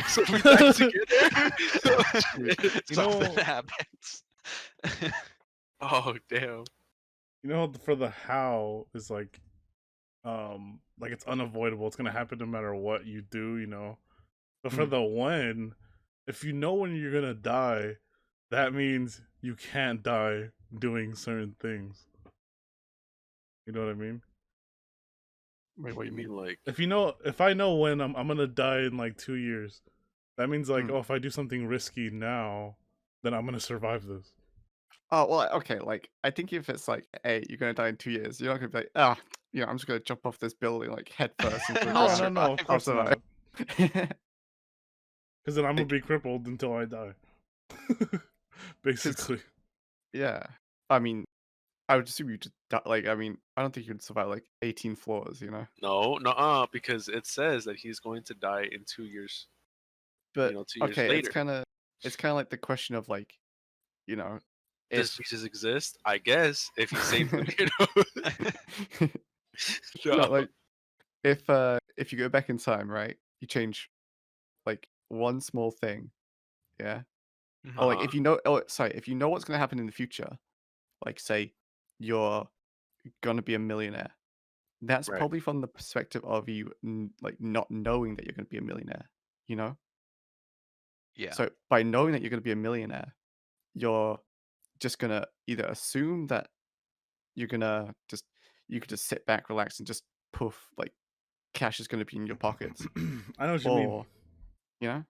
So we die together? Oh, dude, shit. you Something know, happens. Oh damn. for the how is like it's unavoidable. It's gonna happen no matter what you do. But for mm, the when, if you know when you're gonna die, that means you can't die doing certain things. You know what I mean? wait, what do You you mean mean? like If I know when I'm gonna die in like 2 years, that means like, Mm. oh, if I do something risky now, then I'm gonna survive this. Oh well, okay. Like I think if it's like, hey, you're gonna die in 2 years, you're not gonna be like, I'm just gonna jump off this building like head first into the I'll No, ground. no, no, of survive. I'll course survive. not. Because then I'm gonna Like, be crippled until I die. cause Basically. yeah, I mean, I would assume you just die, like I mean, I don't think you'd survive like 18 floors. no, because it says that he's going to die in 2 years. But 2 years okay, later. it's kind of like the question of like, you know, Does if Jesus exist? I guess if he saved them, no, No. like if you go back in time, right? You change like one small thing, yeah, Mhm. or like Uh-huh. if you know what's gonna happen in the future, like say you're gonna be a millionaire, that's Right. probably from the perspective of you like not knowing that you're gonna be a millionaire, you know? Yeah. So by knowing that you're gonna be a millionaire, you're just gonna either assume that you're gonna just you could just sit back, relax, and just poof, like cash is gonna be in your pockets, I know what you mean. or you know,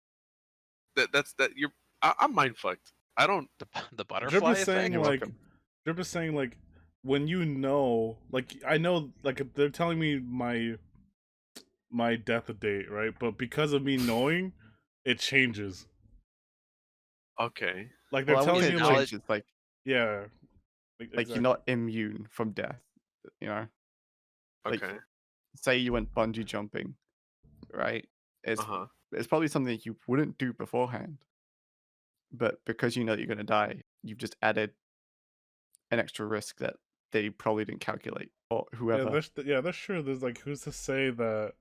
That's that you're. I'm mind fucked. I don't. The Drip butterfly is saying effect. you're like, welcome. Drip is saying like, when you know, like I know, like they're telling me my death date, right? But because of me knowing, it changes. Okay. Like they're Well, I wouldn't telling say Is me it like, knowledge changes. Like yeah, you're exactly. not immune from death. You know, like Okay. say you went bungee jumping, right? Uh It's huh. it's probably something that you wouldn't do beforehand, but because you know that you're gonna die, you've just added an extra risk that they probably didn't calculate, or Yeah, whoever. that's true. There's like, who's to say that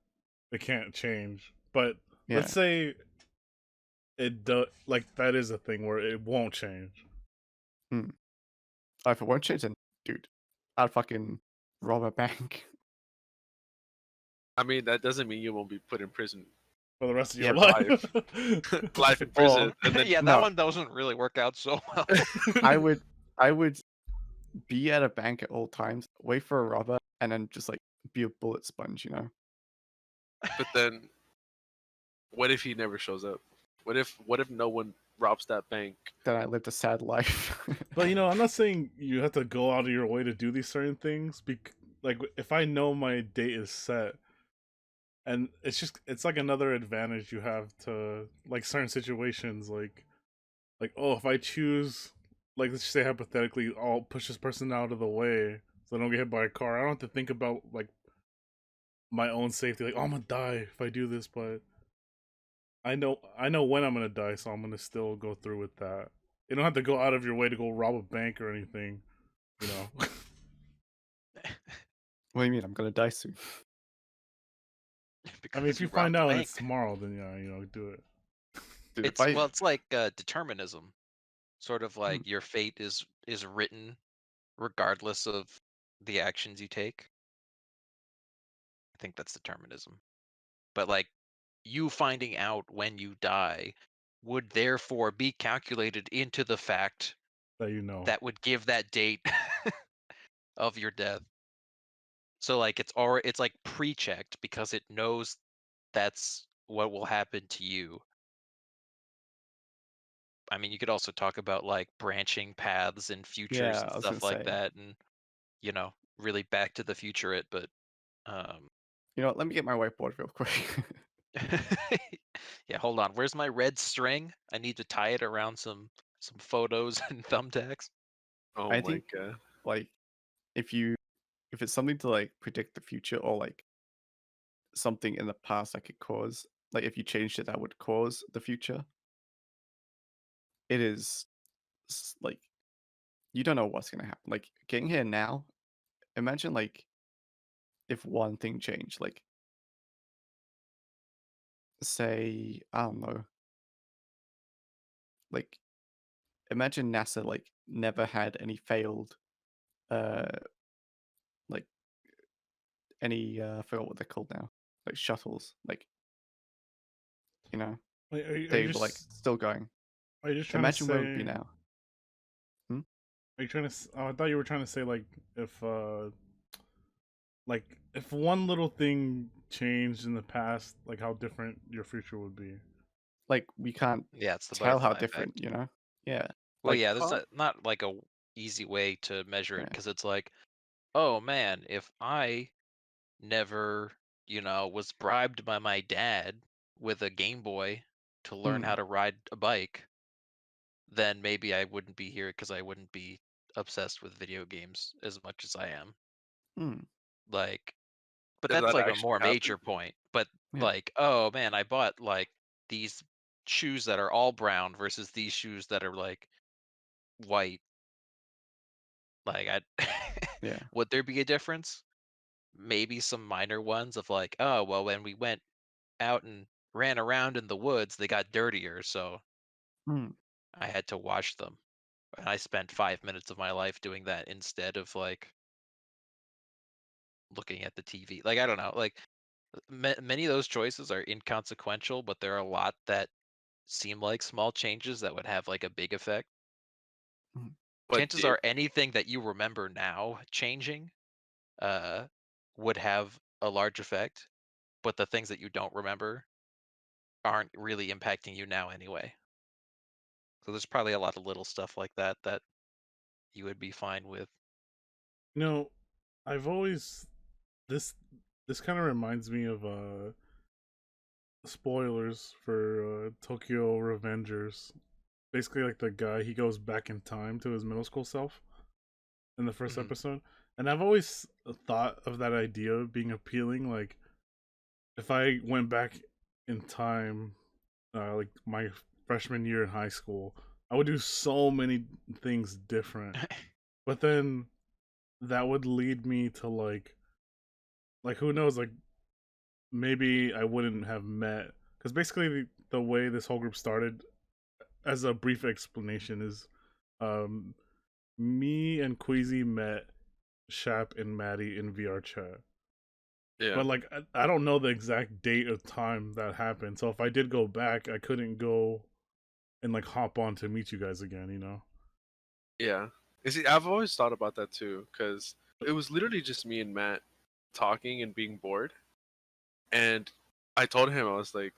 it can't change? But let's Yeah. say it does. Like that is a thing where it won't change Hmm. Oh, if it won't change, then dude, I'd fucking rob a bank. I mean, that doesn't mean you won't be put in prison for the rest of Yeah, your for but life. life. Life in prison, or and then yeah, that no, one doesn't really work out so well. I would I would be at a bank at all times, wait for a robber, and then just like be a bullet sponge, you know? but then what if he never shows up? What if no one robs that bank? Then I lived a sad life. But I'm not saying you have to go out of your way to do these certain things. Like if I know my date is set, and it's like another advantage you have to like certain situations, like oh, if I choose, like let's just say hypothetically, I'll push this person out of the way so I don't get hit by a car. I don't have to think about like my own safety. Like, oh, I'm gonna die if I do this, but I know when I'm gonna die, so I'm gonna still go through with that. You don't have to go out of your way to go rob a bank or anything, you know. What do you mean? I'm gonna die soon. I mean, if Because you you find robbed a out and it's bank. tomorrow, then yeah, do it. Dude, if It's I well, it's like determinism. Sort of hmm, like your fate is written regardless of the actions you take. I think that's determinism. But like you finding out when you die would therefore be calculated into the fact That you know. that would give that date of your death. So like it's like pre-checked because it knows that's what will happen to you. I mean, you could also talk about like branching paths and futures yeah, and I was gonna stuff like say, that, and really back to the future it. But um, you know what, let me get my whiteboard real quick. yeah, hold on. Where's my red string? I need to tie it around some photos and thumbtacks. Oh I my think god. like if you if it's something to like predict the future or like something in the past that could cause like if you changed it that would cause the future, it is like you don't know what's gonna happen. Like getting here now, imagine like if one thing changed, like say, I don't know, like imagine NASA like never had any failed uh like any I forgot what they're called now. Like shuttles. Like, you know, Wait, they were like still going. are you just trying to Imagine where we'd be say? now. Hmm? Are you trying to? Oh, I thought you were trying to say like if like if one little thing changed in the past, like how different your future would be. Like we can't Yeah, it's the tell how butterfly different, effect. you know? Yeah. Well, Like yeah, there's Huh? not like a easy way to measure it yeah. because it's like, oh man, if I never, was bribed by my dad with a Game Boy to learn how Hmm. to ride a bike, then maybe I wouldn't be here because I wouldn't be obsessed with video games as much as I am. Hmm. Like, but Did that's that like a actually more happen? major point. But Yeah. like, oh man, I bought like these shoes that are all brown versus these shoes that are like white. Like, I Yeah. would there be a difference? Maybe some minor ones of like, oh well, when we went out and ran around in the woods, they got dirtier, so Mm. I had to wash them. And I spent 5 minutes of my life doing that instead of like looking at the TV. Like I don't know, like many of those choices are inconsequential, but there are a lot that seem like small changes that would have like a big effect. Mm. But Chances are did anything that you remember now changing uh would have a large effect, but the things that you don't remember aren't really impacting you now anyway. So there's probably a lot of little stuff like that that you would be fine with. You know, I've always this this kind of reminds me of spoilers for Tokyo Revengers. Basically, like the guy, he goes back in time to his middle school self in the first Mhm. episode, and I've always thought of that idea being appealing. Like, if I went back in time, like my freshman year in high school, I would do so many things different. But then that would lead me to like who knows, like maybe I wouldn't have met, because basically the way this whole group started, as a brief explanation, is um me and Queasy met Shap and Maddie in VRChat. yeah, But like I don't know the exact date of time that happened. So if I did go back, I couldn't go and like hop on to meet you guys again, you know? yeah. You see, I've always thought about that too, because it was literally just me and Matt talking and being bored, and I told him, I was like,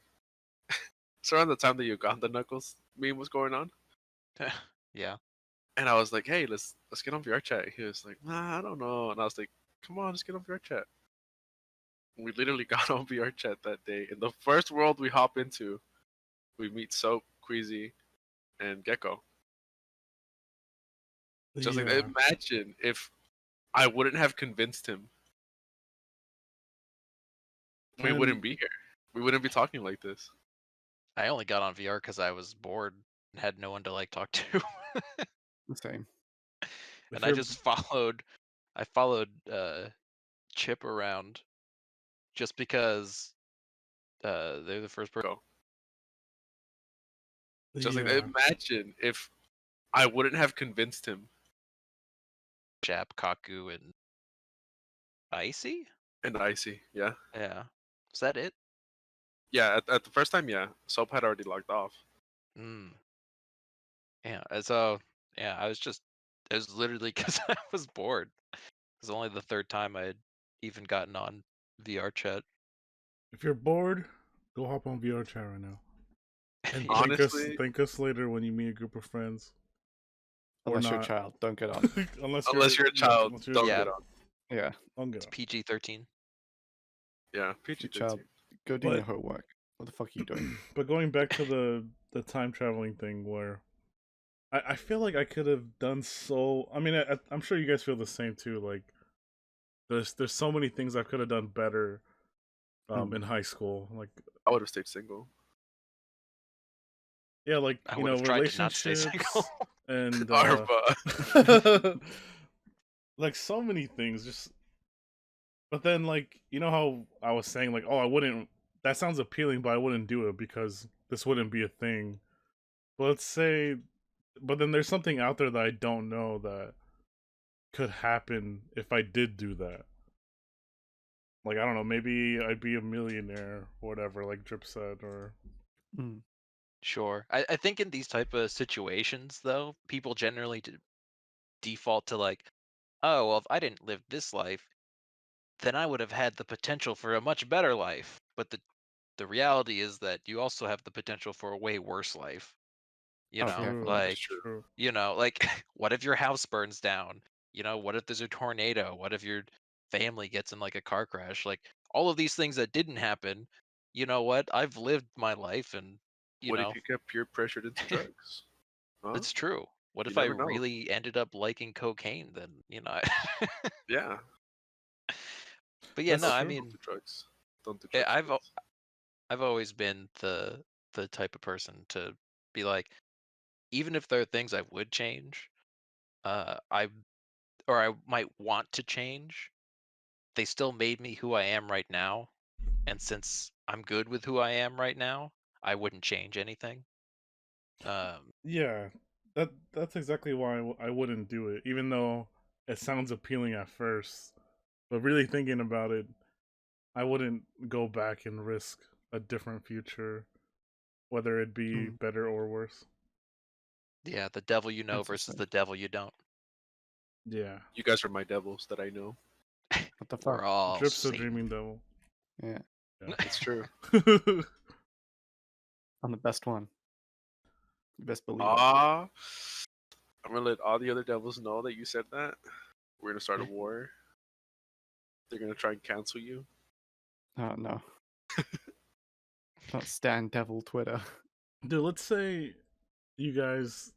it's around the time the Uganda Knuckles meme was going on, Yeah. and I was like, hey, let's get on VR chat. He was like, nah, I don't know, and I was like, come on, let's get on VR chat. We literally got on VR chat that day. In the first world we hop into, we meet Soap, Queasy, and Gecko. Just like that. Yeah. Imagine if I wouldn't have convinced him, we And wouldn't be here. We wouldn't be talking like this. I only got on VR because I was bored and had no one to like talk to. The same. if And I you're just followed Chip around just because they're the first person. Go. Just like that. yeah. Imagine if I wouldn't have convinced him. Chap, Kaku, and Icy? And Icy, yeah, Yeah. Is that it? yeah. At the first time, yeah. Soap had already logged off. Mm. Yeah. So yeah, it was literally because I was bored. It was only the third time I had even gotten on VR chat. If you're bored, go hop on VRChat right now. And Yeah. Honestly, thank us later when you meet a group of friends. Or Unless you're a not. child, don't get on. unless you're unless you're a yeah, child, unless you're a don't Yeah. get child. on. Yeah. Don't get It's on. PG-13. Yeah, If you're PG a child, 13. go do But your homework. What the fuck are you doing? but going back to the time traveling thing, where I feel like I could have done so. I mean, I'm sure you guys feel the same too. Like there's so many things I could have done better Mm. in high school. Like I would have stayed single. yeah, like I would have tried to not stay single. relationships and Arva. like so many things. Just but then like how I was saying like, oh, I wouldn't. That sounds appealing, but I wouldn't do it because this wouldn't be a thing. But let's say, but then there's something out there that I don't know that could happen if I did do that. Like I don't know, maybe I'd be a millionaire or whatever, like Drip said, or Mm. Sure. I think in these type of situations, though, people generally default to like, oh, well, if I didn't live this life, then I would have had the potential for a much better life. But the reality is that you also have the potential for a way worse life. You Oh know, yeah. true, That's like, true. true. like, what if your house burns down? What if there's a tornado? What if your family gets in like a car crash? Like, all of these things that didn't happen, you know what? I've lived my life and, you What if know, you get peer pressured into drugs? Huh? it's true. What You if I never know. really ended up liking cocaine then, Yeah, But yeah, no, That's I true. don't mean, do drugs. Don't do eh, drugs, kids. I've always been the type of person to be like, even if there are things I would change, I or I might want to change, they still made me who I am right now, and since I'm good with who I am right now, I wouldn't change anything. Um, Yeah, that's exactly why I wouldn't do it, even though it sounds appealing at first. But really thinking about it, I wouldn't go back and risk a different future, whether it be Mm, better or worse. yeah, the devil you know that's versus insane. the devil you don't. Yeah, You guys are my devils that I know. What the We're fuck? all Drip's the Satan. dreaming devil. Yeah, It's true. Yeah. I'm the best one. You best believe it. Ah, I'm gonna let all the other devils know that you said that. We're gonna start a war. They're gonna try and cancel you. Oh no, not Stan Devil Twitter. Dude, let's say you guys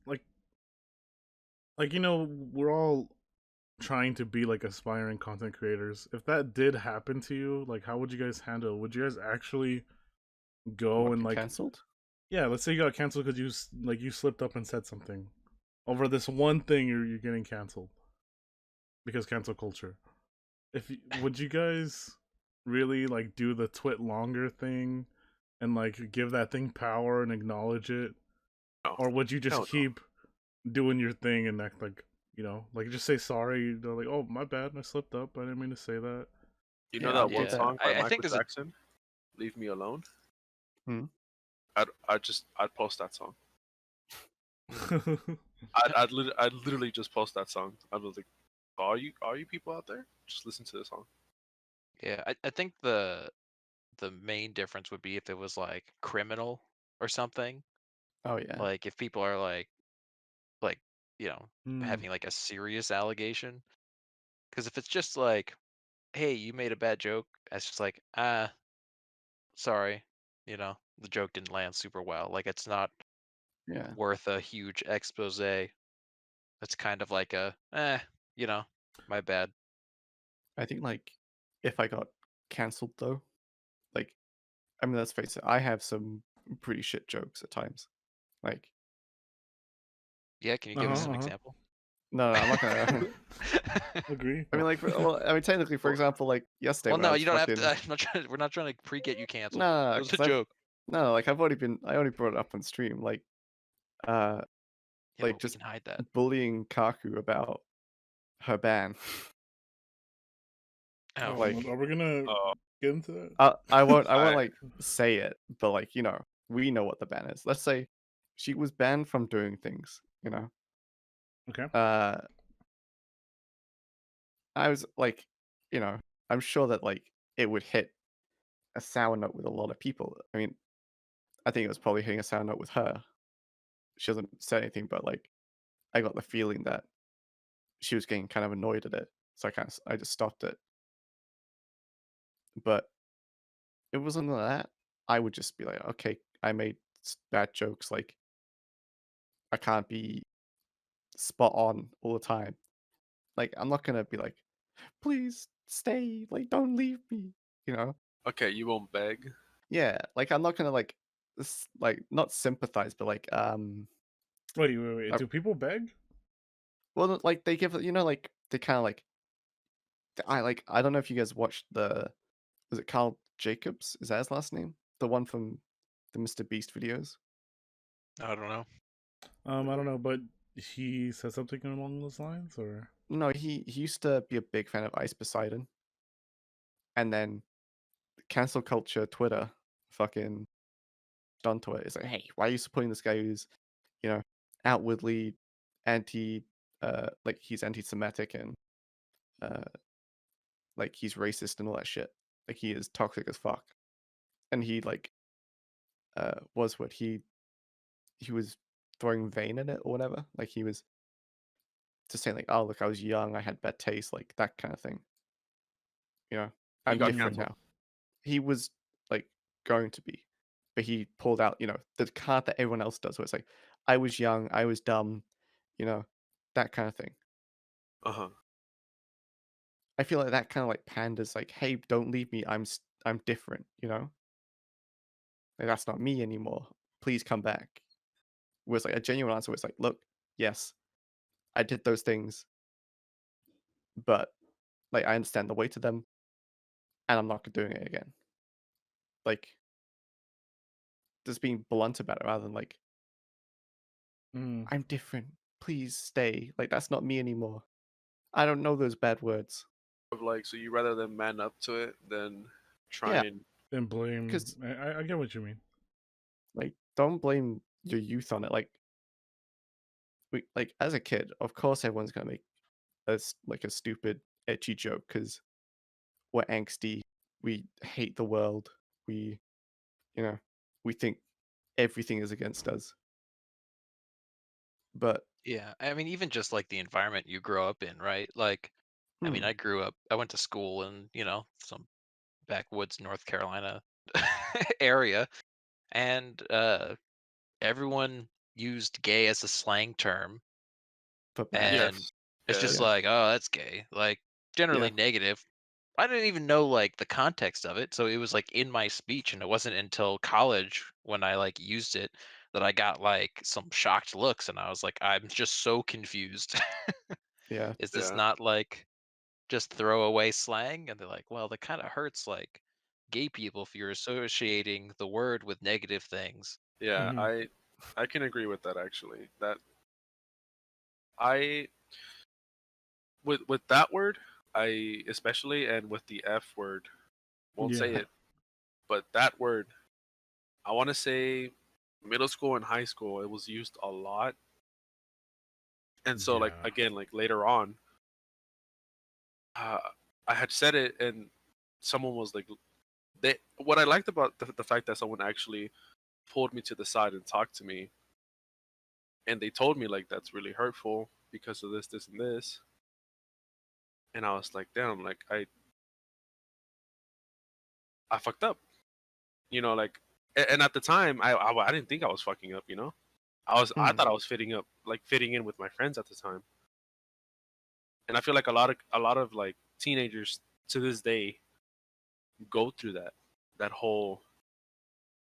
we're all trying to be like aspiring content creators. If that did happen to you, like how would you guys handle it? Would you guys actually go What, and get like cancelled? yeah, let's say you got canceled because you slipped up and said something over this one thing you're getting canceled because cancel culture. Would you guys really like do the twit longer thing and like give that thing power and acknowledge it, No, or would you just hell no. keep doing your thing and act like like just say sorry? Like, oh my bad, I slipped up. I didn't mean to say that. You know Yeah, that I'd do one Yeah, that. song by I think Michael there's a Jackson, "Leave Me Alone"? Hmm? I'd post that song. mm, I'd literally just post that song. I'd be like, all you people out there, just listen to this song. yeah. I think the main difference would be if it was like criminal or something. Oh yeah, Like if people are like you know Hmm. having like a serious allegation. Because if it's just like, hey, you made a bad joke, it's just like, sorry, the joke didn't land super well. Like it's not yeah. worth a huge expose. It's kind of like you know, my bad. I think like if I got cancelled though, like I mean, let's face it, I have some pretty shit jokes at times. Like, Yeah, can you Uh give us huh. some Uh huh. example? no, I'm not gonna. Agree. I mean, like, well, I mean, technically, for Well, example, like yesterday Well, when I no, was you don't have fucking to. I'm not trying. We're not trying to pre-get you canceled. no, It was a because I've joke. no, like I've already been. I only brought it up on stream, uh, Yeah, like but we just can hide that. bullying Kaku about her ban. Oh, Like, Are we gonna uh, get into that? I won't I like say it, but like we know what the ban is. Let's say she was banned from doing things. Okay. Uh, I was like, you know, I'm sure that like it would hit a sour note with a lot of people. I mean, I think it was probably hitting a sour note with her. She hasn't said anything, but like I got the feeling that she was getting kind of annoyed at it. So I just stopped it. But it wasn't that. I would just be like, okay, I made bad jokes. Like I can't be spot on all the time. Like I'm not gonna be like, please stay. Like don't leave me. You know? okay, you won't beg. Yeah. Like I'm not gonna like like not sympathize, but like Wait. uh, Do people beg? well, like they give like they kind of like I don't know if you guys watched was it Carl Jacobs? Is that his last name? The one from the Mr. Beast videos? I don't know. I don't know, but he said something along those lines, or No, he used to be a big fan of Ice Poseidon, and then cancel culture Twitter fucking done to it. It's like, hey, why are you supporting this guy who's you know outwardly anti like he's anti-Semitic and uh like he's racist and all that shit. Like he is toxic as fuck, and he like was what he was throwing vein in it or whatever. Like he was just saying like, oh look, I was young, I had bad taste, like that kind of thing. You know, He I'm got different mm, canceled. now. He was like going to be, but he pulled out, the card that everyone else does, where it's like, I was young, I was dumb, you know, that kind of thing. Uh huh. I feel like that kind of like pandas, like, hey, don't leave me. I'm different. Like that's not me anymore. Please come back. Whereas like a genuine answer was like, look, yes, I did those things, but like I understand the weight of them, and I'm not doing it again. like just being blunt about it rather than like Mm. I'm different. Please stay. Like that's not me anymore. I don't know those bad words. Of like, so you rather than man up to it than try Yeah, and And blame. because I get what you mean. like don't blame your youth on it. Like like as a kid, of course everyone's gonna make like a stupid etchy joke because we're angsty. We hate the world. We you know we think everything is against us. But Yeah, I mean, even just like the environment you grow up in, right? Like, I mean, hmm, I went to school in, some backwoods North Carolina area, and everyone used gay as a slang term, for bad. and yes, it's yeah, just Yeah, like, oh, that's gay. Like, generally yeah, negative. I didn't even know like the context of it, so it was like in my speech, and it wasn't until college when I like used it that I got like some shocked looks, and I was like, I'm just so confused. yeah, Is this yeah, not like just throwaway slang? And they're like, well, that kind of hurts like gay people if you're associating the word with negative things. yeah. Hmm. I can agree with that actually. That I with that word, I especially, and with the F word, won't say Yeah. it, but that word, I want to say middle school and high school, it was used a lot. And so like Yeah. again, like later on, uh, I had said it, and someone was like, they. What I liked about the fact that someone actually pulled me to the side and talked to me, and they told me like that's really hurtful because of this, this, and this. And I was like, damn, like I fucked up, like, and at the time, I didn't think I was fucking up, I hmm, thought I was fitting in with my friends at the time, and I feel like a lot of like teenagers to this day go through that whole.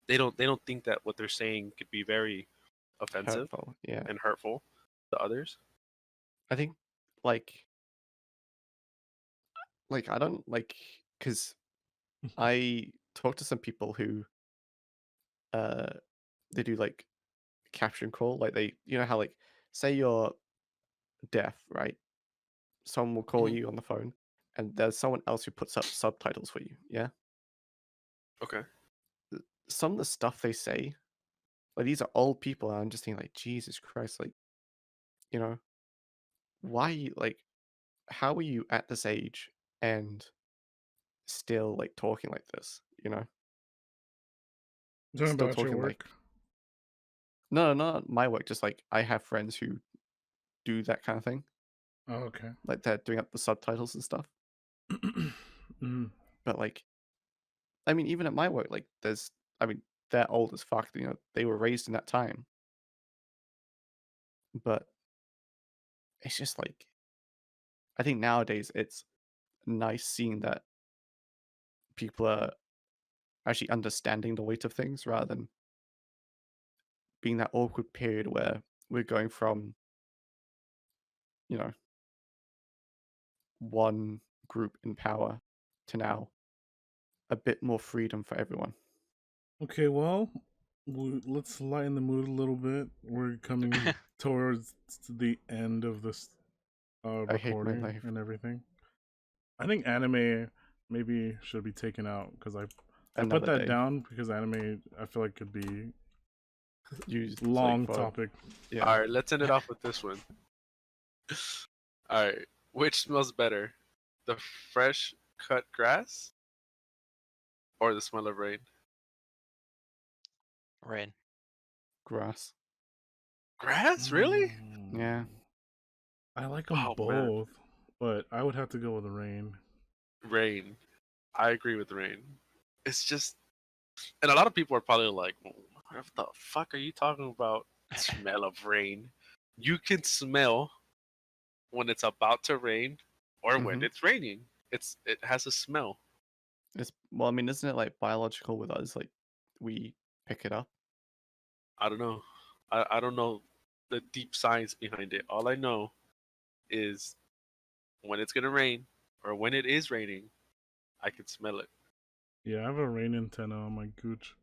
They don't think that what they're saying could be very offensive hurtful. Yeah, and hurtful to others. I think like I don't like because I talk to some people who uh they do like caption call. Like they, how like say you're deaf, right? Someone will call Mhm. you on the phone, and there's someone else who puts up subtitles for you. Yeah, Okay. some of the stuff they say, like these are old people, and I'm just thinking like Jesus Christ, like you know why like how are you at this age and still like talking like this? Talking Still about your talking like work. no, not my work. Just like I have friends who do that kind of thing, Oh, okay. like they're doing up the subtitles and stuff. Mm. But like, I mean, even at my work, like I mean, they're old as fuck. They were raised in that time, but it's just like I think nowadays it's nice seeing that people are actually understanding the weight of things rather than being that awkward period where we're going from you know one group in power to now a bit more freedom for everyone. Okay, well, let's lighten the mood a little bit. We're coming towards the end of this I hate my recording life. and everything. I think anime maybe should be taken out because I put Another that day down because anime I feel like could be used like long for topic. yeah. All right. Let's end it off with this one. All right. Which smells better, the fresh cut grass or the smell of rain? Rain. Grass. Grass, really? Yeah. Mm, I like them Oh man, both, but I would have to go with the rain. rain. I agree with rain. It's just, and a lot of people are probably like, "What the fuck are you talking about? Smell of rain? You can smell when it's about to rain or when Hmm. it's raining. It has a smell. It's well, I mean, isn't it like biological with us? Like we pick it up. I don't know. I don't know the deep science behind it. All I know is when it's gonna rain or when it is raining, I can smell it. Yeah, I have a rain antenna on my gooch.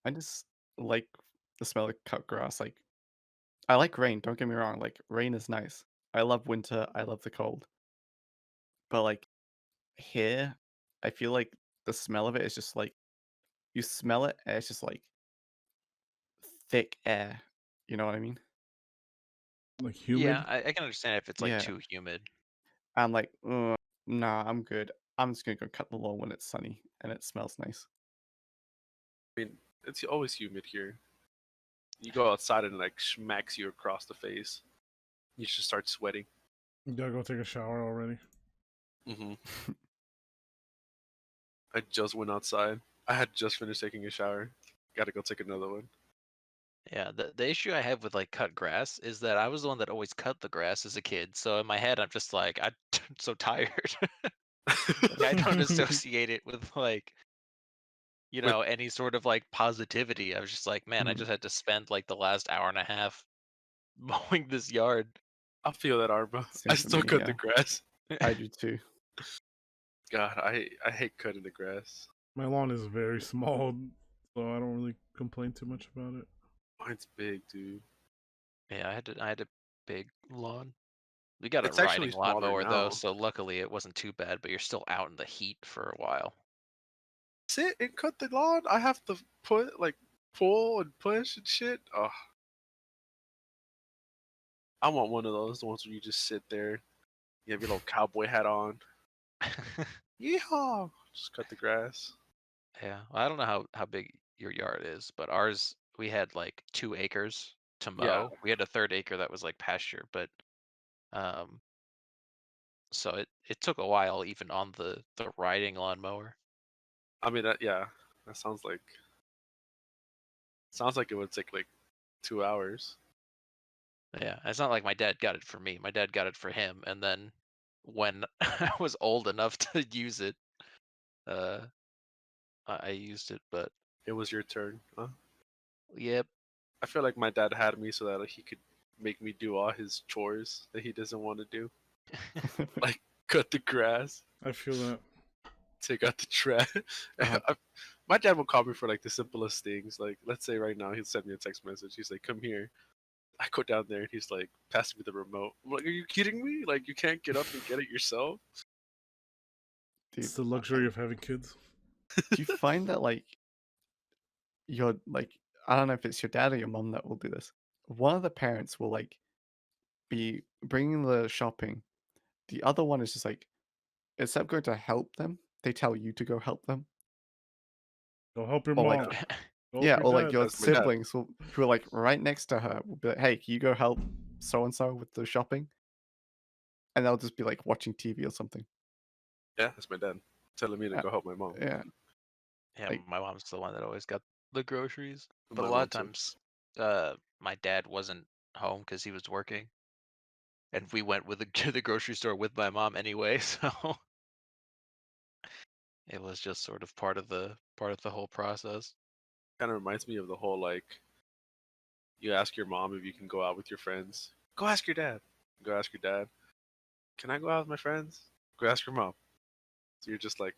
I just like the smell of cut grass. Like, I like rain. Don't get me wrong. Like, rain is nice. I love winter. I love the cold. But like here, I feel like the smell of it is just like you smell it, and it's just like thick air. You know what I mean? Like Yeah, humid. I can understand if it's like Yeah. too humid. I'm like, nah, I'm good. I'm just gonna go cut the lawn when it's sunny and it smells nice. I mean, it's always humid here. You go outside and it, like smacks you across the face. You just start sweating. You gotta go take a shower already. hmm I just went outside. I had just finished taking a shower. Got to go take another one. Yeah, the issue I have with like cut grass is that I was the one that always cut the grass as a kid. So in my head, I'm just like, I'm so tired. Like I don't associate it with like, With any sort of like positivity. I was just like, man, I Mhm. just had to spend like the last hour and a half mowing this yard. I feel that, Arma. I Same for still me. cut the Yeah, grass. I do too. God, I hate cutting the grass. My lawn is very small, so I don't really complain too much about it. Mine's big, dude. Yeah, I had a big lawn. We got a It's actually riding smaller lawnmower though, now. so luckily it wasn't too bad, but you're still out in the heat for a while. Sit and cut the lawn. I have to put like pull and push and shit. Oh, I want one of those. The ones where you just sit there. You have your little cowboy hat on. Yeehaw! Just cut the grass. Yeah, well, I don't know how big your yard is, but ours we had like 2 acres to Yeah, mow. We had a third acre that was like pasture, but um, so it took a while even on the riding lawnmower. I mean that. Yeah, that sounds like it would take like 2 hours. Yeah, it's not like my dad got it for me. My dad got it for him, and then when I was old enough to use it, uh, I used it. But It was your turn. Huh? yep. I feel like my dad had me so that like, he could make me do all his chores that he doesn't want to do, like cut the grass, I feel that. take out the trash. Uh, My dad will call me for like the simplest things. Like, let's say right now he'll send me a text message. He's like, "Come here." I go down there and he's like, passing me the remote. I'm like, "Are you kidding me? Like, you can't get up and get it yourself?" It's dude, the luxury of having kids. do you find that like your like I don't know if it's your dad or your mom that will do this. One of the parents will like be bringing the shopping. The other one is just like instead of going to help them, they tell you to go help them. Go help your Or like Yeah, mom. Go help yeah, your or like dad. your that's my dad. siblings will who are like right next to her will be like, "Hey, can you go help so and so with the shopping?" And they'll just be like watching TV or something. Yeah, that's my dad telling me to Uh, go help my mom. yeah, Yeah, like my mom's the one that always got the groceries. But a My lot mom of too. times, my dad wasn't home because he was working, and we went with to the grocery store with my mom anyway. So it was just sort of part of the whole process. Kind of reminds me of the whole like you ask your mom if you can go out with your friends. Go ask your dad. Go ask your dad. Can I go out with my friends? Go ask your mom. So you're just like,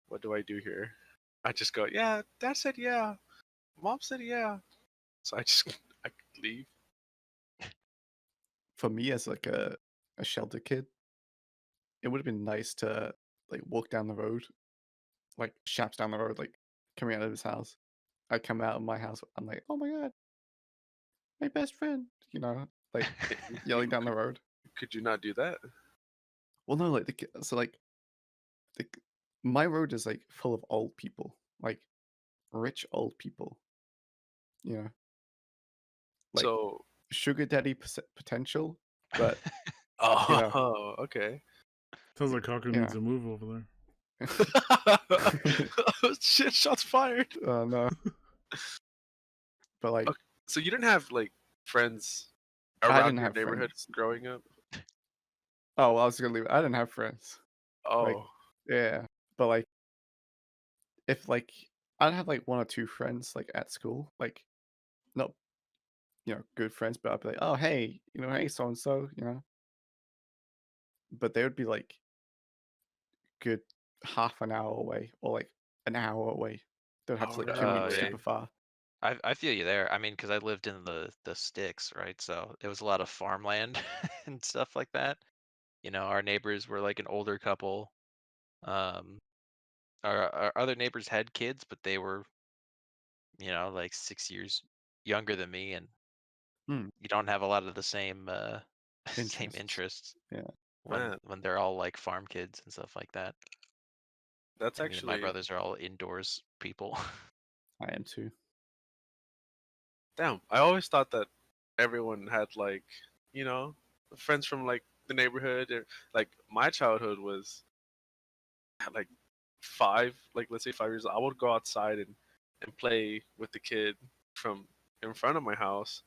what do I do here? I just go, yeah, dad said yeah. Mom said yeah. So I just I leave. for me as like a shelter kid, it would have been nice to like walk down the road, like Shaps down the road, like coming out of his house. I come out of my house, I'm like, oh my god, my best friend, like yelling down the road. Could you not do that? Well, no, like so like the, my road is like full of old people, like rich old people, you know, like So, sugar daddy potential, but you know, oh, okay. Sounds like Cocker yeah. needs a move over there. Shit, shots fired. No, but like Okay, so you didn't have like friends I around didn't your have neighborhood friends. growing up? Oh, well, I was gonna leave. I didn't have friends. Like, Oh, yeah, but like if like I'd have like one or two friends like at school, like not good friends, but I'd be like, oh hey, hey so and so, but they would be like good half an hour away or like an hour away. They'd have to like commute yeah. super far. I feel you there. I mean, because I lived in the sticks, right? So it was a lot of farmland and stuff like that. You know, our neighbors were like an older couple. Um, our other neighbors had kids, but they were, like 6 years younger than me, and Hmm. you don't have a lot of the same same Interests. interests Yeah, when Man, they're all like farm kids and stuff like that. that's I mean, my actually brothers are all indoors people. I am too. damn. I always thought that everyone had like, you know, friends from like the neighborhood. Or, like my childhood was at, like 5, like let's say 5 years old. I would go outside and play with the kid from in front of my house,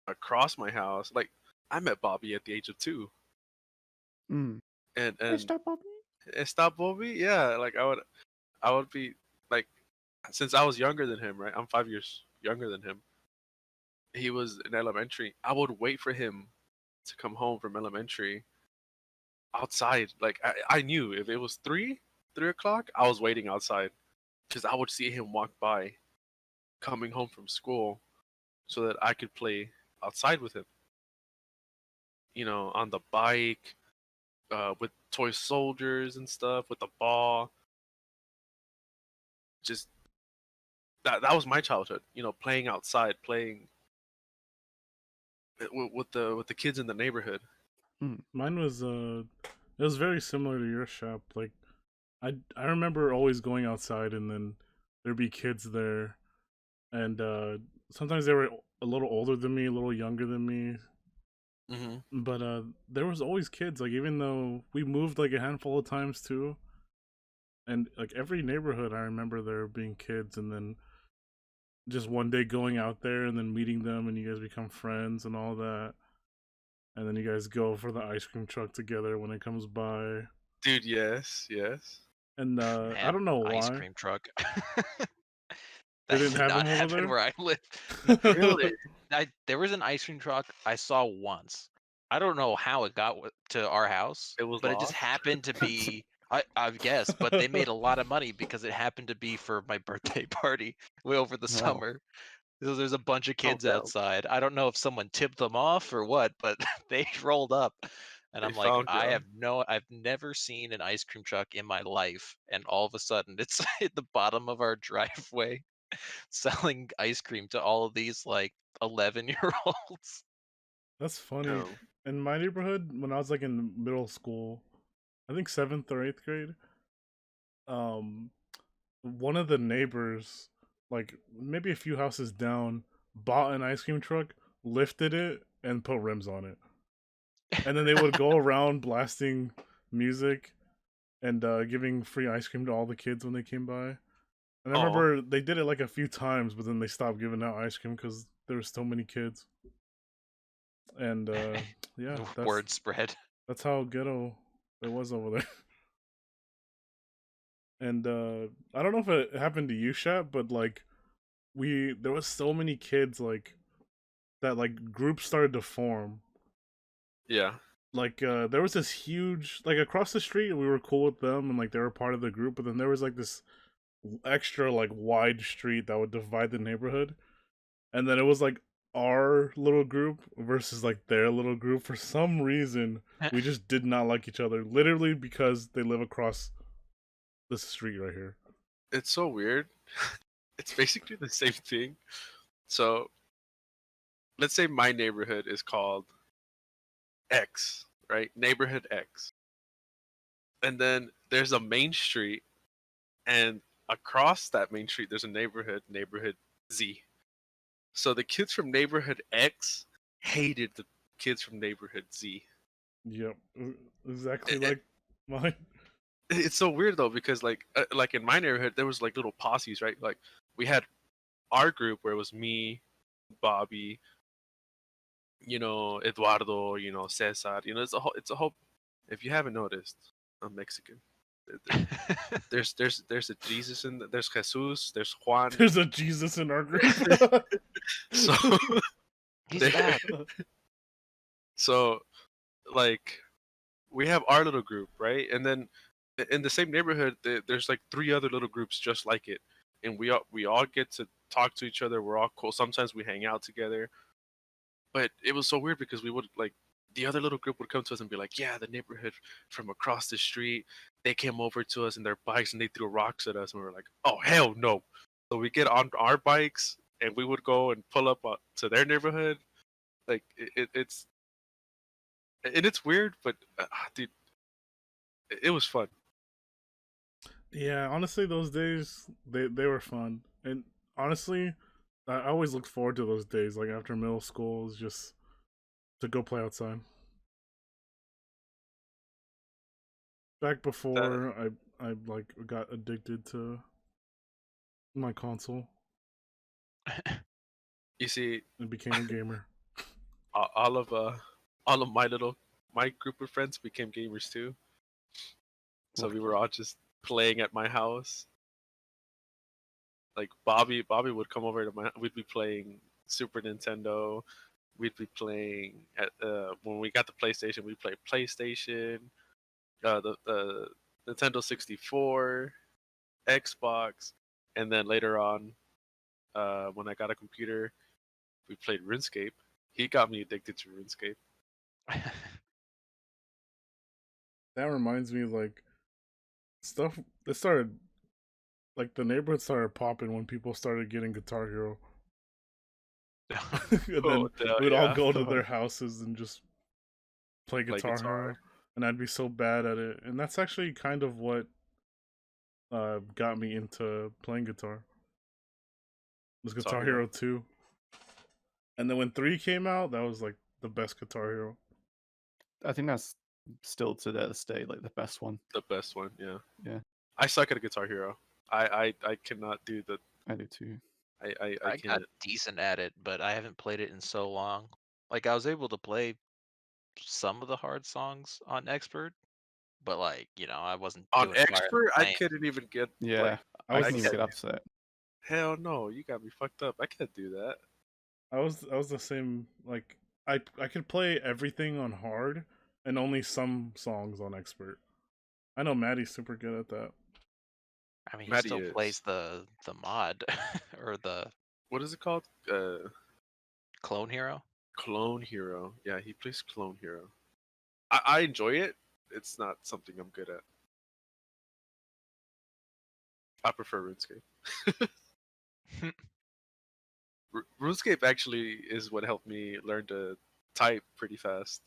across my house. Like I met Bobby at the age of 2, Mm. and Stop, Bobby. stop Bobby. Yeah, like I would be like, since I was younger than him, right? I'm 5 years younger than him. He was in elementary. I would wait for him to come home from elementary outside. Like I knew if it was 3 o'clock, I was waiting outside because I would see him walk by coming home from school so that I could play outside with him. On the bike, with toy soldiers and stuff, with the ball. Just that was my childhood. Playing outside, playing with the kids in the neighborhood. Mine was it was very similar to your shop. Like I remember always going outside and then there'd be kids there, and sometimes they were a little older than me, a little younger than me, Mm-hmm. but there was always kids. Like even though we moved like a handful of times too, and like every neighborhood I remember there being kids, and then just one day going out there and then meeting them and you guys become friends and all that, and then you guys go for the ice cream truck together when it comes by. Dude, yes, yes. And I Man, don't know ice why cream truck. they That didn't did have not them over happen there. where I live. Really? There was an ice cream truck I saw once. I don't know how it got to our house, It was but it just lost. happened to be. I guess, but they made a lot of money because it happened to be for my birthday party way over the Wow. summer. So there's a bunch of Oh, kids damn. outside. I don't know if someone tipped them off or what, but they rolled up. And They I'm like, found you. I've never seen an ice cream truck in my life. And all of a sudden it's at the bottom of our driveway selling ice cream to all of these like 11-year-olds. That's funny. No. In my neighborhood, when I was like in middle school, I think 7th or 8th grade, um, one of the neighbors, like maybe a few houses down, bought an ice cream truck, lifted it, and put rims on it. And then they would go around blasting music and giving free ice cream to all the kids when they came by. And I Oh, remember they did it like a few times, but then they stopped giving out ice cream because there were so many kids. And yeah, Word spread. that's how ghetto it was over there. And I don't know if it happened to you, Shat, but like there was so many kids like that, like groups started to form. yeah. Like there was this huge, like across the street we were cool with them and like they were part of the group, but then there was like this extra like wide street that would divide the neighborhood, and then it was like our little group versus like their little group. For some reason we just did not like each other, literally because they live across this street right here. It's so weird. It's basically the same thing. So, let's say my neighborhood is called X, right? Neighborhood X. And then there's a main street, and across that main street, there's a neighborhood Z. So the kids from neighborhood X hated the kids from neighborhood Z. Yep, exactly It, like mine. it's so weird though because like in my neighborhood there was like little posses, right? Like we had our group where it was me, Bobby, Eduardo, Cesar. It's a whole. If you haven't noticed, I'm Mexican. There's a Jesus and there's Jesus, there's Juan. There's a Jesus in our group. So He's there, back. so like we have our little group, right? And then in the same neighborhood, there's like three other little groups just like it, and we all get to talk to each other. We're all cool. Sometimes we hang out together, but it was so weird because we would like the other little group would come to us and be like, "Yeah, the neighborhood from across the street, they came over to us in their bikes and they threw rocks at us," and we were like, "Oh hell no!" So we get on our bikes and we would go and pull up to their neighborhood. Like it's and it's weird, but dude, it was fun. Yeah, honestly, those days they were fun, and honestly, I always looked forward to those days. Like after middle school, is just to go play outside. Back That before I like got addicted to my console you see, and became a gamer. all of my group of friends became gamers too. So we Lucky. were all just playing at my house. Like Bobby would come over to my. We'd be playing Super Nintendo. We'd be playing at when we got the PlayStation. We played PlayStation, the Nintendo 64, Xbox, and then later on, when I got a computer, we played RuneScape. He got me addicted to RuneScape. That reminds me, like stuff. It started like the neighborhood started popping when people started getting Guitar Hero, and Oh then we'd all yeah, go to their houses and just play play Guitar guitar. Hero, and I'd be so bad at it. And that's actually kind of what got me into playing guitar. It was Guitar Guitar Hero, Hero 2. And then when 3 came out, that was like the best Guitar Hero. I think that's still to this day like the best one. the best one. Yeah, Yeah, I suck at Guitar Hero. I cannot do the. I do too. I I got can't. decent at it, but I haven't played it in so long. Like I was able to play some of the hard songs on expert, but like, I wasn't On doing fire in expert, the I lane. couldn't even get Yeah, like. I I was I couldn't even the can't. get up to that. Hell no, you got me fucked up. I can't do that. I was the same. Like I could play everything on hard and only some songs on expert. I know Maddie's super good at that. I mean, he Maddie still plays is. the mod or the What is it called? clone hero. Clone Hero. Yeah, he plays Clone Hero. I enjoy it. It's not something I'm good at. I prefer RuneScape. RuneScape actually is what helped me learn to type pretty fast.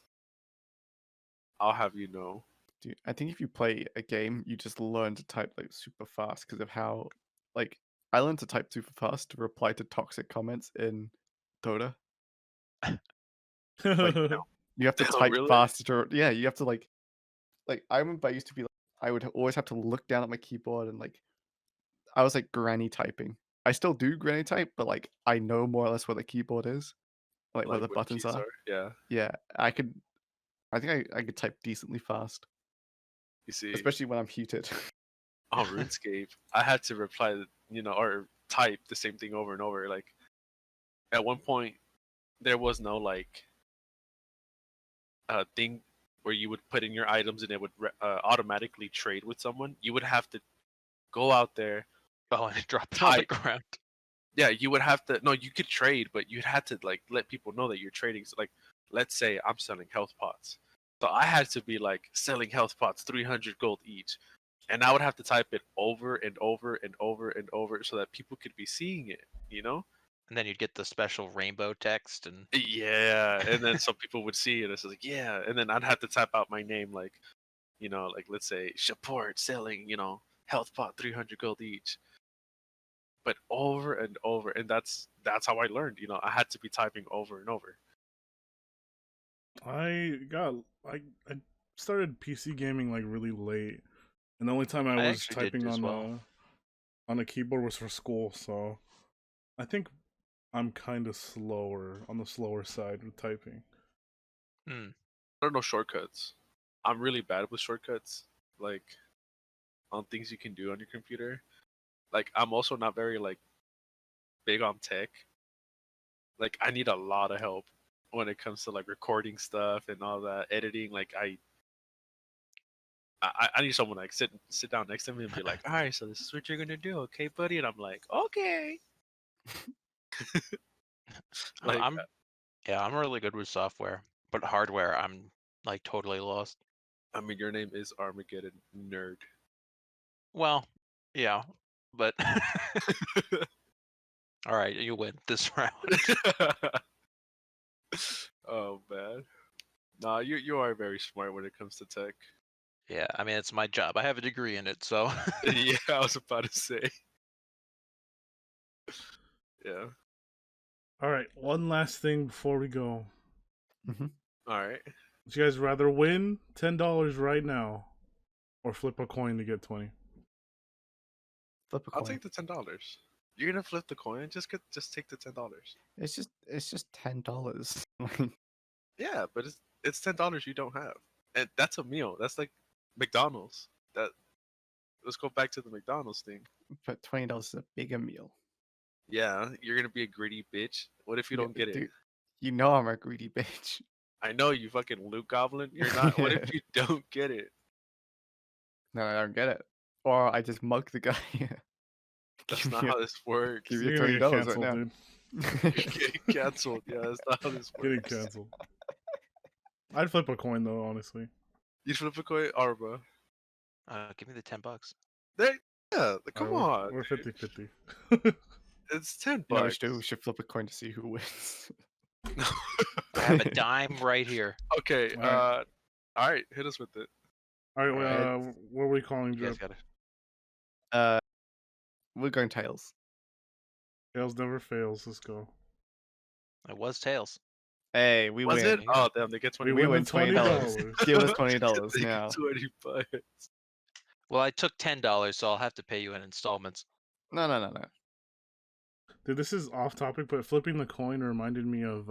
I'll have you know. Dude, I think if you play a game, you just learn to type like super fast because of how like I learned to type super fast to reply to toxic comments in Dota. Like you have to Oh, type really? faster. Yeah, you have to like I remember I used to be like I would always have to look down at my keyboard and like I was like granny typing. I still do granny type, but like I know more or less where the keyboard is, like where Like the what buttons keys are. are? Yeah. Yeah, I think I could type decently fast, You see, especially when I'm heated. on RuneScape, I had to reply, or type the same thing over and over. Like at one point, there was no like thing where you would put in your items and it would automatically trade with someone. You would have to go out there, Oh, and drop it on the type. ground. Yeah, you would have to. No, you could trade, but you'd have to like let people know that you're trading. So, like, let's say I'm selling health pots, so I had to be like selling health pots, 300 gold each, and I would have to type it over and over and over and over so that people could be seeing it. You know? And then you'd get the special rainbow text and Yeah, and then some people would see it. It's like, yeah, and then I'd have to type out my name, like, like let's say support selling, health pot 300 gold each, but over and over, and that's how I learned. I had to be typing over and over. I got I started PC gaming like really late, and the only time I I was actually did typing as well. on a keyboard was for school. So I think I'm kind of slower on the slower side with typing. Hmm. I don't know shortcuts. I'm really bad with shortcuts, like on things you can do on your computer. Like I'm also not very like big on tech. Like I need a lot of help when it comes to like recording stuff and all that editing. Like I need someone like sit down next to me and be like, all right, so this is what you're gonna do, okay, buddy? And I'm like, okay. Like, I'm really good with software, but hardware I'm like totally lost. I mean, your name is Armageddon Nerd. Well, yeah, but all right, you win this round. Oh man, nah, you are very smart when it comes to tech. Yeah, I mean it's my job. I have a degree in it, so Yeah, I was about to say. Yeah. All right, one last thing before we go. All right. Would you guys rather win $10 right now or flip a coin to get 20? Flip a I'll coin. take the $10. You're gonna flip the coin? Just take the $10. It's just $10. Yeah, but it's $10 you don't have, and that's a meal. That's like McDonald's. That let's go back to the McDonald's thing. But $20 is a bigger meal. Yeah, you're gonna be a greedy bitch. What if you Yeah, don't get it? dude, you know I'm a greedy bitch. I know you fucking Luke Goblin. You're not. What if you don't get it? No, I don't get it. Or I just mug the guy. That's Give not me how this works. give You're you gonna get $20 right canceled, now. dude. You're getting canceled. Yeah, that's not how this Getting works. canceled. I'd flip a coin though, honestly. You flip a coin, Arba. give me the $10. There, yeah. Come All right, on, we're dude. 50-50. It's $10. You know what we should flip a coin to see who wins. I have a dime right here. Okay. All right. All right. Hit us with it. All right, Alright. what are we calling You guys Drip? got it. We're going tails. Tails never fails. Let's go. It was tails. Hey, we Was win. it? Oh damn! They get 20. We We win win $20. Give us $20 They get now. 20 bucks. Well, I took $10, so I'll have to pay you in installments. No. Dude, this is off topic, but flipping the coin reminded me of.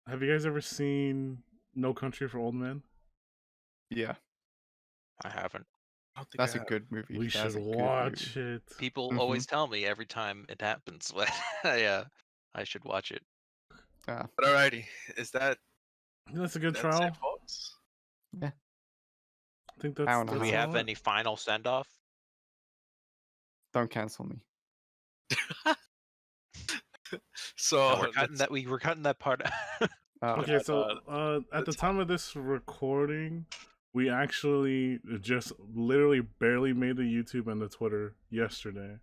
Have you guys ever seen No Country for Old Men? Yeah, I haven't. I don't think that's I a have. good movie. We That's should a good watch movie. it. People always tell me every time it happens, but yeah, I should watch it. Ah, But alrighty, is that That's a good that's trial. it, folks? I think that's. Hour and a Do we half. have any final send off? don't cancel me. So we're cutting that. We're cutting that part. Okay, so at the time of this recording, we actually just literally barely made the YouTube and the Twitter yesterday,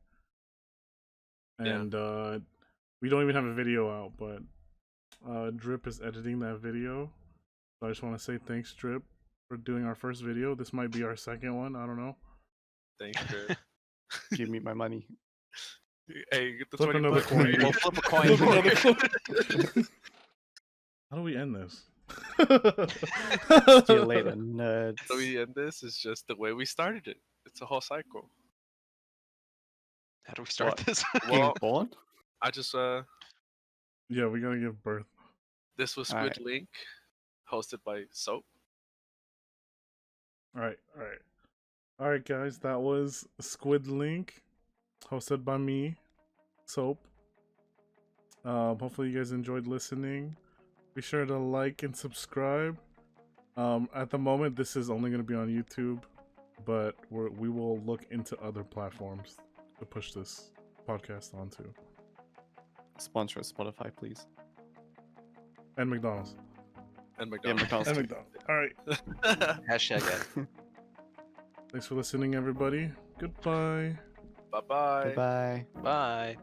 and we don't even have a video out. But Drip is editing that video, so I just want to say thanks, Drip, for doing our first video. This might be our second one. I don't know. Thanks, Drip. Give me my money. Hey, get the Flip 20 another bucks. coin. We'll flip a coin. Flip another coin. How do we end this? See you later, nerds. So we end this is just the way we started it. It's a whole cycle. How do we start What? this? Being Well, born? I just Yeah, we gotta give birth. this was Squid Alright. Link, hosted by Soap. All right, guys. That was Squid Link, hosted by me, Soap. Hopefully you guys enjoyed listening. Be sure to like and subscribe. At the moment, this is only going to be on YouTube, but we will look into other platforms to push this podcast onto. Sponsor us, Spotify, please. And McDonald's. And Yeah, McDonald's. And McDonald's. McDonald's. All right. Hashtag it. Thanks for listening, everybody. Goodbye. Bye-bye. Goodbye. Bye.